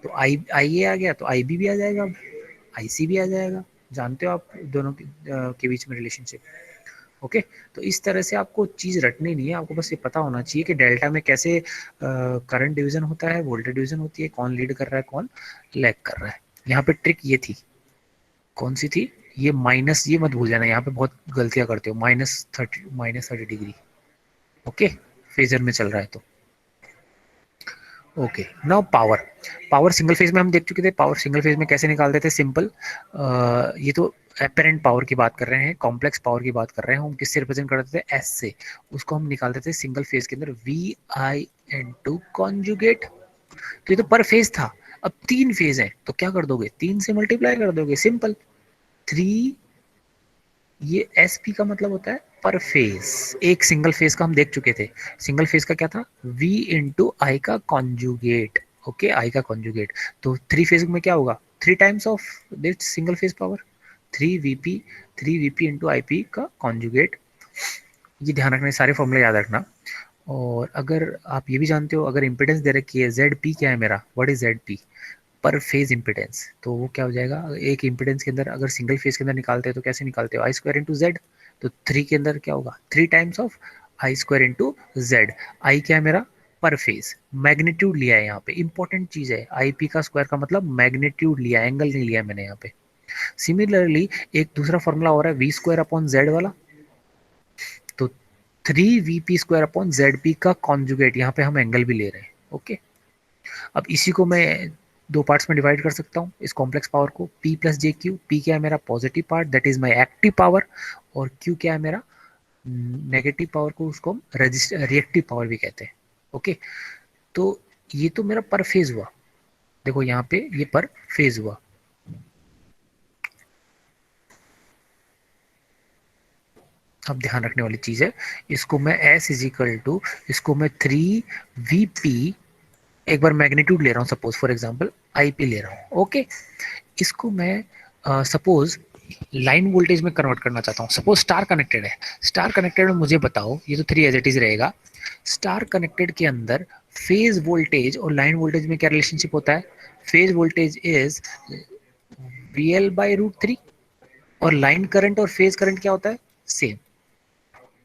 तो आई ए आ गया, तो आई बी भी आ जाएगा, अब आई सी भी आ जाएगा, जानते हो आप दोनों के बीच में रिलेशनशिप। ओके, तो इस तरह से आपको चीज़ रटनी नहीं है, आपको बस ये पता होना चाहिए कि डेल्टा में कैसे करंट डिवीजन होता है, वोल्टेज डिवीजन होती है, कौन लीड कर रहा है कौन लैग कर रहा है। यहाँ पे ट्रिक ये थी, कौन सी थी, ये माइनस, ये मत भूल जाना, यहाँ पे बहुत गलतियां करते हो, -30 डिग्री। ओके, फेजर में चल रहा है तो। Okay, now power, power single phase में हम देख चुके थे, पावर सिंगल फेज में कैसे निकालते थे, सिंपल, ये तो अपेरेंट पावर की बात कर रहे हैं, कॉम्प्लेक्स पावर की बात कर रहे हैं, हम किससे रिप्रेजेंट करते थे, एस से, उसको हम निकालते थे सिंगल फेज के अंदर वी आई इनटू कॉन्जुगेट। तो ये तो पर फेज था, अब 3 फेज है तो क्या कर दोगे, 3 से मल्टीप्लाई कर दोगे, सिंपल, 3, ये एस पी का मतलब होता है पर फेज, एक सिंगल फेज का हम देख चुके थे, सिंगल फेज का क्या था, v इंटू आई का कॉन्जुगेट। ओके, आई का कॉन्जुगेट, तो 3 फेज में क्या होगा, 3 times of this single phase power, 3 VP, 3 VP into I P का कॉन्जुगेट। ये ध्यान रखना, सारे फॉर्मूले याद रखना। और अगर आप ये भी जानते हो, अगर इम्पिडेंस दे रखी है, जेड पी क्या है मेरा, व्हाट इज जेड पी, पर फेज इम्पिडेंस, तो वो क्या हो जाएगा, एक इम्पिडेंस के अंदर अगर सिंगल फेज के अंदर निकालते हैं तो कैसे निकालते हो, आई स्क्वायर इंटू जेड, तो 3 के अंदर क्या होगा, 3 times of I square into Z. I क्या है मेरा, पर फेज, मैग्नीट्यूड लिया है यहाँ पे, इंपॉर्टेंट चीज है, आई पी का स्क्वायर का मतलब मैग्नीट्यूड लिया, एंगल नहीं लिया मैंने यहाँ पे। सिमिलरली एक दूसरा फॉर्मूला हो रहा है v² अपॉन जेड वाला, तो 3 VP² अपॉन जेड पी का कॉन्जुगेट, यहाँ पे हम एंगल भी ले रहे हैं। ओके, अब इसी को मैं दो पार्ट्स में डिवाइड कर सकता हूँ इस कॉम्प्लेक्स पावर को, P प्लस जे क्यू। P क्या है मेरा positive part, that is my active power, और Q क्या है मेरा नेगेटिव पावर को, उसको हम रिएक्टिव पावर भी कहते हैं। ओके, तो ये तो मेरा पर फेज हुआ, देखो यहाँ पे ये पर फेज हुआ। अब ध्यान रखने वाली चीज है, इसको मैं S इज इक्वल टू, इसको मैं 3 VP, एक बार मैग्नीट्यूड ले रहा हूँ, सपोज फॉर एग्जांपल IP ले रहा हूँ। ओके, इसको मैं सपोज लाइन वोल्टेज में कन्वर्ट करना चाहता हूँ। सपोज स्टार कनेक्टेड है, स्टार कनेक्टेड में मुझे बताओ, ये तो 3 एज इट इज रहेगा। स्टार कनेक्टेड के अंदर फेज वोल्टेज और लाइन वोल्टेज में क्या रिलेशनशिप होता है? फेज वोल्टेज इज VL/√3, और लाइन करंट और फेज करंट क्या होता है? सेम।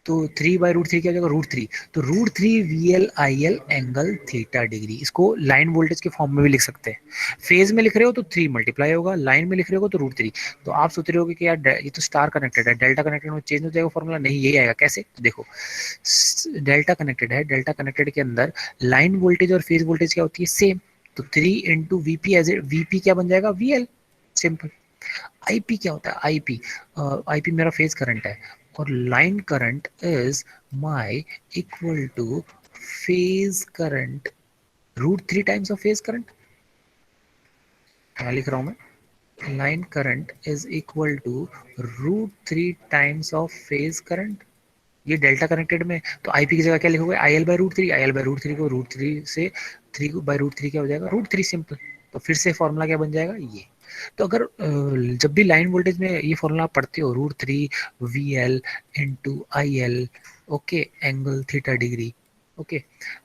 तो 3/√3 क्या हो जाएगा? √3। तो √3 VL/IL एंगल थीटा डिग्री, इसको लाइन वोल्टेज के फॉर्म में भी लिख सकते हैं। फेज में लिख रहे हो तो 3 मल्टीप्लाई होगा, लाइन में लिख रहे हो तो √3। तो आप सोच रहे हो कि यार ये तो स्टार कनेक्टेड है, डेल्टा कनेक्टेड में चेंज हो जाएगा फॉर्मूला, नहीं यही आएगा। कैसे? तो देखो, डेल्टा कनेक्टेड है, डेल्टा कनेक्टेड के अंदर लाइन वोल्टेज और फेज वोल्टेज क्या होती है? सेम। तो 3 × VP, एज ए VP क्या बन जाएगा? VL। सिंपल। आईपी क्या होता है? आईपी, आईपी मेरा फेज करंट है, और line current is my equal to phase current √3 times of phase current. क्या लिख रहा हूं मैं? Line current is equal to √3 times of phase current. ये डेल्टा कनेक्टेड में, तो आईपी की जगह क्या लिखोगे? IL/√3। IL/√3 को √3 से 3/√3 क्या हो जाएगा? √3। सिंपल। तो फिर से फॉर्मूला क्या बन जाएगा? ये। तो अगर जब भी लाइन वोल्टेज में ये फॉर्मूला पढ़ते हो, √3 VL into IL, okay, angle theta degree. Okay,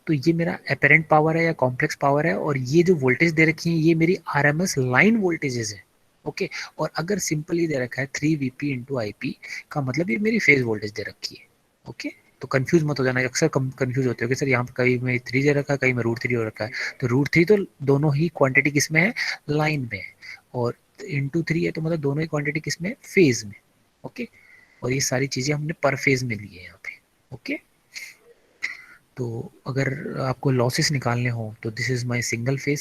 तो ये मेरा अपेरेंट पावर है या कॉम्प्लेक्स पावर है, और ये जो वोल्टेज दे रखी है ये मेरी RMS लाइन वोल्टेजेस है। ओके, और अगर सिंपली दे रखा है 3 VP इंटू IP, का मतलब ये मेरी फेज वोल्टेज दे रखी है। ओके, तो कंफ्यूज मत हो जाना, अक्सर कंफ्यूज होते हो कि सर यहाँ पे कहीं में 3 दे रखा है, कहीं में √3 हो रखा है। तो √3 तो दोनों ही क्वांटिटी किस में है? लाइन में है, और इंटू 3 है तो मतलब दोनों ही क्वांटिटी किस में? फेज में। ओके, और ये सारी चीजें हमने पर फेज में ली है यहाँ पे। ओके, तो अगर आपको लॉसेस निकालने हो तो this is my single phase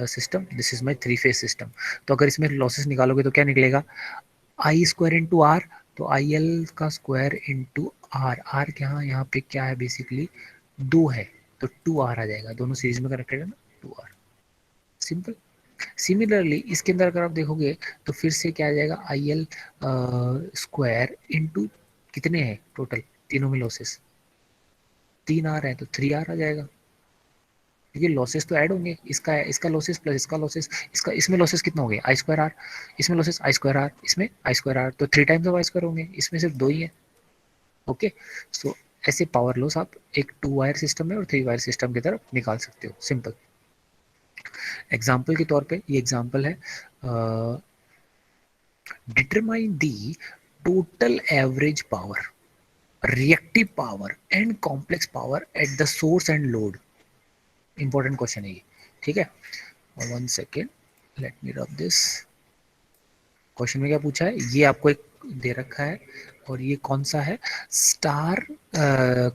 system, this is my 3 phase system. तो अगर इसमें लॉसेस निकालोगे तो क्या निकलेगा? I² इंटू आर, तो IL का स्क्वायर इंटू आर। आर क्या, यहाँ पे क्या है? बेसिकली 2 है, तो 2R आ जाएगा। दोनों सीरीज में कनेक्टेड है ना, 2R। सिंपल। सिमिलरली इसके अंदर अगर आप देखोगे तो फिर से क्या आ जाएगा? IL स्क्वायर इंटू, कितने हैं टोटल तीनों में लॉसेस? 3R है, तो 3R आ जाएगा, क्योंकि लॉसेस तो ऐड होंगे। इसका लॉसेस प्लस इसका लॉसेस, इसका इसमें लॉसेस कितना हो गया? I²R। इसमें लॉसेस I²R, इसमें I²R, तो 3 टाइम्स ऑफ I² होंगे, इसमें सिर्फ 2 ही है। ओके, सो ऐसे पावर लॉस आप एक 2 वायर सिस्टम में और 3 वायर सिस्टम की तरफ निकाल सकते हो। सिंपल। एग्जाम्पल के तौर पे ये एग्जाम्पल है, determine the total average power, reactive power and complex power at the source and load. Important question है ये, ठीक है। 1 second, let me rub this. Question में क्या पूछा है? ये आपको एक दे रखा है, और ये कौन सा है? स्टार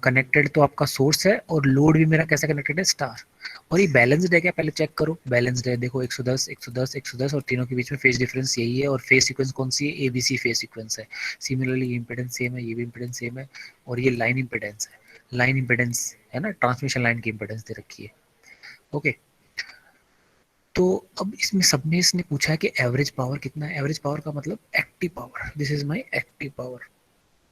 कनेक्टेड तो आपका सोर्स है, और लोड भी मेरा कैसा कनेक्टेड है? स्टार। और ये बैलेंस्ड है क्या? पहले चेक करो। बैलेंस्ड है, देखो 110 110 110, और तीनों के बीच में फेज डिफरेंस यही है, और फेज सीक्वेंस कौन सी है? ABC फेज सीक्वेंस है। सिमिलरली इम्पिडेंस सेम है, ये भी इम्पिडेंस सेम है, और ये लाइन इम्पिडेंस है। लाइन इम्पिडेंस है ना, ट्रांसमिशन लाइन की इम्पिडेंस दे रखी है। ओके, तो अब इसमें सब में इसने पूछा है कि एवरेज पावर कितना है। एवरेज पावर का मतलब active power, this is my active power,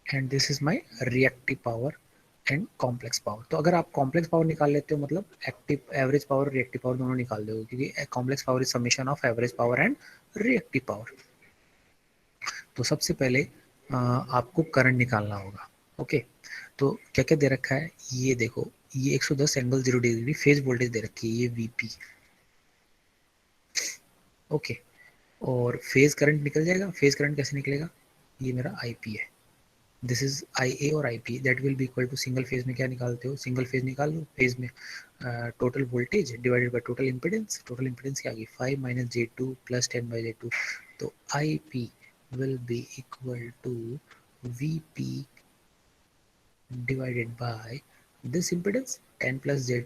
and this is my reactive power and complex power. तो अगर आप कॉम्प्लेक्स पावर निकाल लेते हो, मतलब active average power reactive power दोनों निकाल दोगे, क्योंकि complex power is summation of average power and reactive power. तो सबसे पहले आपको करंट निकालना होगा। ओके, तो क्या क्या दे रखा है ये देखो, ये 110 एंगल 0 डिग्री फेज वोल्टेज दे रखी है, ये VP। ओके, और फेज करंट निकल जाएगा। फेज करंट कैसे निकलेगा? ये मेरा IP है, दिस इज IA और IP, that will be equal to, single phase में क्या निकालते हो? सिंगल फेज निकाल लो। फेज में total voltage divided by total impedance. Total impedance क्या आ गई? 5 - j2 + 10/j2। तो IP will be equal to VP divided by this impedance 10 + j,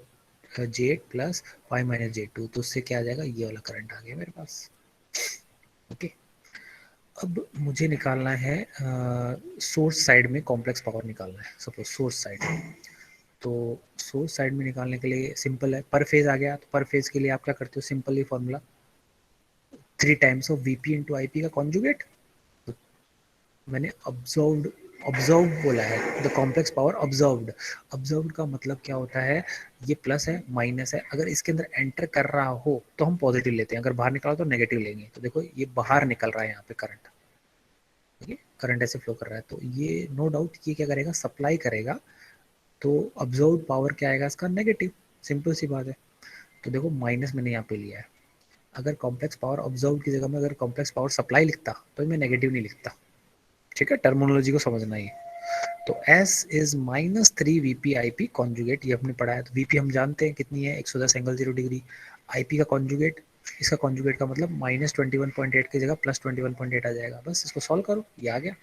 J8 plus y minus J2, तो उससे क्या आ जाएगा, ये वाला करंट आ गया मेरे पास। ओके, अब मुझे निकालना है सोर्स साइड में कॉम्प्लेक्स पावर निकालना है, सपोज सोर्स साइड। तो सोर्स साइड में निकालने के लिए सिंपल है, पर फेज आ गया, तो पर फेज के लिए आप क्या करते हो, simple he formula 3 times of VP into IP का कॉन्जुगेट। तो मैंने ऑब्जर्व्ड ऑब्जर्व बोला है, the complex power observed. Observed का मतलब क्या होता है, ये प्लस है माइनस है, अगर इसके अंदर एंटर कर रहा हो तो हम पॉजिटिव लेते हैं, अगर बाहर निकाला तो नेगेटिव लेंगे। तो देखो ये बाहर निकल रहा है यहाँ पे करंट, ठीक है, करंट ऐसे फ्लो कर रहा है, तो ये नो डाउट ये क्या करेगा, सप्लाई करेगा, तो ऑब्जर्व पावर क्या आएगा इसका, नेगेटिव। सिंपल सी बात है। तो देखो माइनस मैंने यहाँ पे लिया है, अगर कॉम्प्लेक्स पावर ऑब्जर्व की जगह में अगर कॉम्प्लेक्स पावर सप्लाई लिखता तो मैं नेगेटिव नहीं लिखता, ठीक है, टर्मिनोलॉजी को समझना ही। तो S is minus 3 VP I P conjugate, ये हमने पढ़ा है, तो वीपी हम जानते हैं कितनी है, 110 एंगल 0 डिग्री। आईपी का कॉन्जुगेट, इसका कॉन्जुगेट का मतलब माइनस 21.8 की जगह प्लस 21.8 आ जाएगा, बस इसको सॉल्व करो, ये आ गया।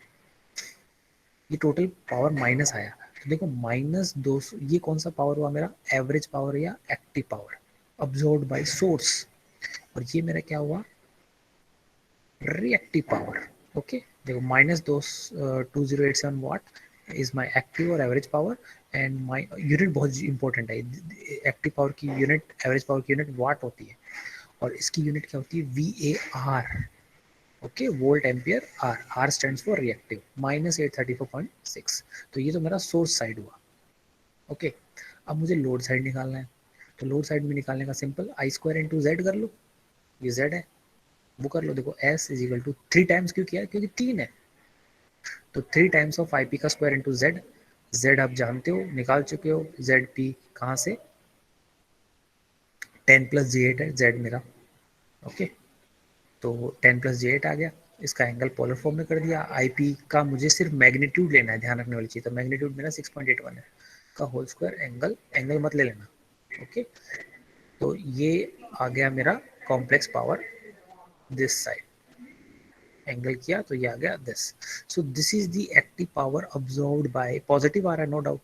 ये टोटल पावर माइनस आया, तो देखो माइनस 200, ये कौन सा पावर हुआ मेरा, एवरेज पावर या active power absorbed by source, और ये मेरा क्या हुआ, रिएक्टिव पावर। ओके, देखो minus 2087 watt is my active और average power, and my unit बहुत इंपॉर्टेंट है, एक्टिव पावर की यूनिट, एवरेज पावर की यूनिट वाट होती है, और इसकी यूनिट क्या होती है, VAR। Okay, volt ampere R, R stands for reactive, minus 834.6। तो ये तो मेरा सोर्स साइड हुआ। ओके, अब मुझे लोड साइड निकालना है, तो लोड साइड में निकालने का simple, I square into Z कर लो, ये जेड है, वो कर लो। देखो S is equal to 3 times, क्यों किया है, क्योंकि 3 है, तो 3 टाइम्स ऑफ आई पी का स्क्वायर इंटू जेड। जेड आप जानते हो, निकाल चुके हो, जेड पी कहाँ से, 10 + J8 है जेड मेरा। ओके, तो 10 + J8 आ गया, इसका एंगल पोलर फॉर्म में कर दिया। आई पी का मुझे सिर्फ मैग्नीट्यूड लेना है, ध्यान रखने वाली चीज़, तो मैग्नीट्यूड मेरा 6.81 है, का होल स्क्वायर, एंगल एंगल मत ले लेना। ओके, तो ये आ गया मेरा complex power this side, angle किया तो ये आ गया this. So this is the active power absorbed by, positive आ रहा है नो डाउट,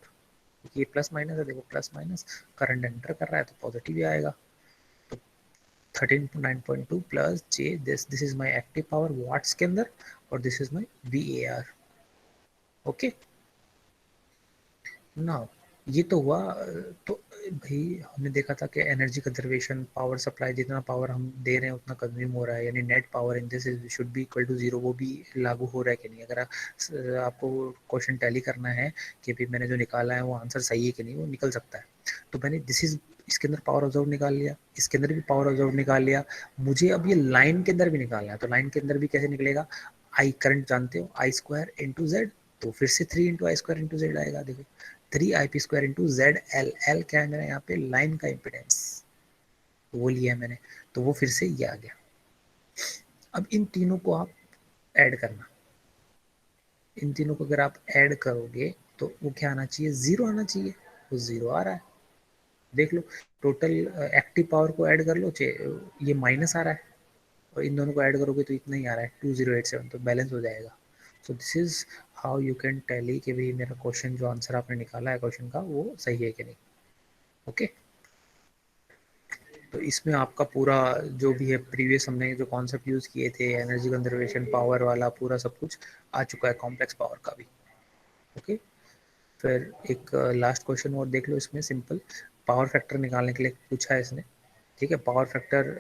ये प्लस माइनस है, देखो प्लस माइनस, करंट एंटर कर रहा है तो पॉजिटिव ही आएगा। तो 13.9.2 plus J, this is my active power watts के अंदर, और this is my VAR। Okay, ना ये तो हुआ। तो भाई हमने देखा था कि एनर्जी कंजर्वेशन, पावर सप्लाई, जितना पावर हम दे रहे हैं उतना कंज्यूम हो रहा है, यानी net power in this should be equal to zero, वो भी लागू हो रहा है कि नहीं। अगर आपको क्वेश्चन टैली करना है कि भाई मैंने जो निकाला है वो आंसर सही है कि नहीं, वो निकल सकता है। तो मैंने दिस इज, इसके अंदर पावर ऑब्जर्व निकाल लिया, इसके अंदर भी पावर ऑब्जर्व निकाल लिया, मुझे अब ये लाइन के अंदर भी निकालना है, तो लाइन के अंदर भी कैसे निकलेगा, आई करंट जानते हो, आई स्क्वायर इंटू जेड, तो फिर से 3 इंटू आई स्क्वायर इंटू जेड आएगा। देखो 3 IP² into Z L, L क्या है मेरा यहाँ पे, लाइन का इम्पिडेंस, वो लिया है मैंने, तो वो फिर से ये आ गया। अब इन तीनों को आप ऐड करना, इन तीनों को अगर आप ऐड करोगे तो वो क्या आना चाहिए, जीरो आना चाहिए, वो जीरो आ रहा है, देख लो। टोटल एक्टिव पावर को ऐड कर लो, ये माइनस आ रहा है, और इन दोनों को ऐड करोगे तो इतना ही आ रहा है 2087, तो बैलेंस हो जाएगा। So this is how you can tally कि भाई मेरा क्वेश्चन, जो आंसर आपने निकाला है क्वेश्चन का, वो सही है कि नहीं। ओके, तो इसमें आपका पूरा जो भी है, प्रीवियस हमने जो कॉन्सेप्ट यूज़ किए थे, एनर्जी कंजर्वेशन, पावर वाला, पूरा सब कुछ आ चुका है, कॉम्प्लेक्स पावर का भी। ओके, फिर एक लास्ट क्वेश्चन और देख लो इसमें, सिंपल पावर फैक्टर निकालने के लिए पूछा है इसने, ठीक है। पावर फैक्टर,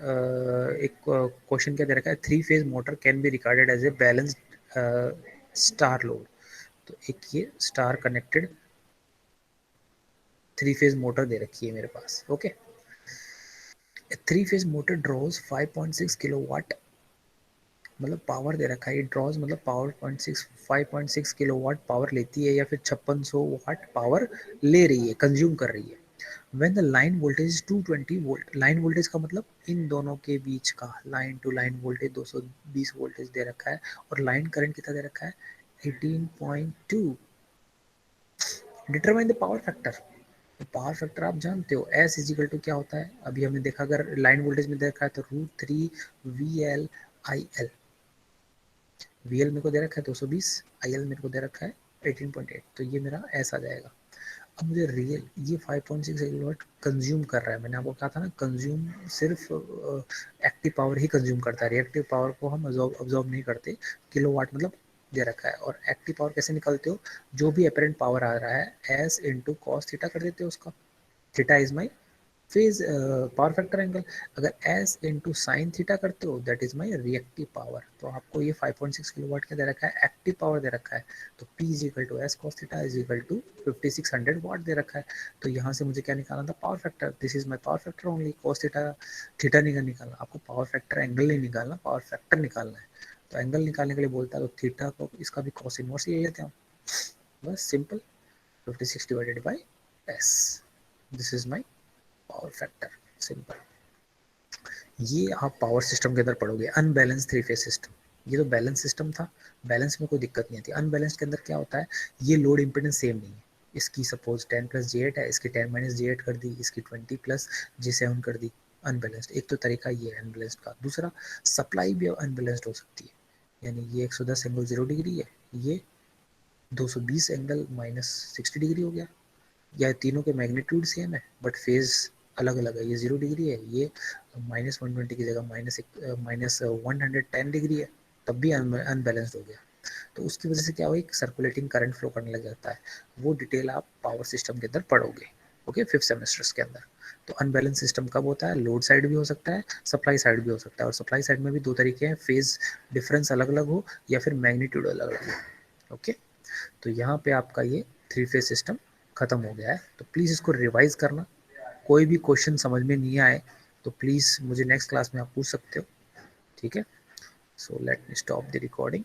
एक क्वेश्चन क्या दे रखा है, 3 phase motor can be regarded as a balanced star load. तो एक ये स्टार कनेक्टेड 3 फेज मोटर दे रखी है मेरे पास। Okay, 3 phase motor draws 5.6 kilowatt, मतलब पावर दे रखा है, ये ड्रॉज मतलब पावर 5.6 किलोवाट पावर लेती है, या फिर 5600 वाट पावर ले रही है, कंज्यूम कर रही है। When the line voltage is 220 volt, line voltage का मतलब इन दोनों के बीच का line to line voltage 220 voltage दे रखा है, और लाइन करंट कितना दे रखा है, 18.2। डिटरमाइन द पावर फैक्टर, तो पावर फैक्टर आप जानते हो, एस इजिकल टू क्या होता है, अभी हमने देखा, अगर लाइन वोल्टेज में देखा है तो √3 VL/IL, VL मेरे को दे रखा है 220, IL मेरे को दे रखा है 18.8, तो ये मेरा एस आ जाएगा। अब मुझे रियल ये 5.6 किलोवाट कंज्यूम कर रहा है, मैंने आपको कहा था ना कंज्यूम सिर्फ एक्टिव पावर ही कंज्यूम करता है, रिएक्टिव पावर को हम अब्जॉर्ब नहीं करते। किलोवाट मतलब दे रखा है। और एक्टिव पावर कैसे निकालते हो, जो भी अपेरेंट पावर आ रहा है एस इंटू कॉस थीटा कर देते हो उसका, theta is my phase power factor angle. अगर एस इंटू साइन थीटा करते हो that is my reactive power. तो आपको ये 5.6 किलोवाट क्या दे रखा है, एक्टिव पावर दे रखा है। तो P is equal to S cos theta is equal to 5600 watt दे रखा है। तो यहाँ से मुझे क्या निकालना था, power factor. This is my power factor only, cos theta theta नहीं निकालना आपको, पावर फैक्टर एंगल नहीं निकालना, पावर फैक्टर निकालना है। तो एंगल निकालने के लिए बोलता है तो थीटा को इसका भी कॉस इनवर्स ले लेते हैं हम, बस simple 56 divided by S, this is my power factor, simple. ये आप पावर सिस्टम के अंदर पढ़ोगे, अनबैलेंस थ्री फेज सिस्टम। ये तो बैलेंस सिस्टम था, बैलेंस में कोई दिक्कत नहीं आती। अनबैलेंस के अंदर क्या होता है, ये लोड इंपेडेंस सेम नहीं है। इसकी सपोज 10 प्लस J8 है, इसकी 10 माइनस J8 कर दी, इसकी 20 प्लस J7 कर दी, अनबैलेंस्ड। एक तो तरीका ये है अनबैलेंस्ड का। दूसरा, सप्लाई भी अनबैलेंस्ड हो सकती है, यानी ये 110 एंगल 0 डिग्री है, ये 220 एंगल माइनस 60 डिग्री हो गया, या तीनों के मैग्नीट्यूड सेम है बट फेज अलग अलग है। ये 0 डिग्री है, ये -120 की जगह -110 डिग्री है, तब भी अनबैलेंस्ड हो गया। तो उसकी वजह से क्या हो, एक सर्कुलेटिंग करंट फ्लो करने लग जाता है। वो डिटेल आप पावर सिस्टम के अंदर पढ़ोगे, ओके, 5th सेमेस्टर्स के अंदर। तो अनबैलेंस सिस्टम कब होता है, लोड साइड भी हो सकता है, सप्लाई साइड भी हो सकता है। और सप्लाई साइड में भी दो तरीके हैं, फेज डिफरेंस अलग अलग हो या फिर मैग्नीट्यूड अलग अलग हो, ओके। तो यहाँ पे आपका ये थ्री फेज सिस्टम खत्म हो गया है। तो प्लीज़ इसको रिवाइज करना, कोई भी क्वेश्चन समझ में नहीं आए तो प्लीज़ मुझे नेक्स्ट क्लास में आप पूछ सकते हो, ठीक है। So let me stop the recording.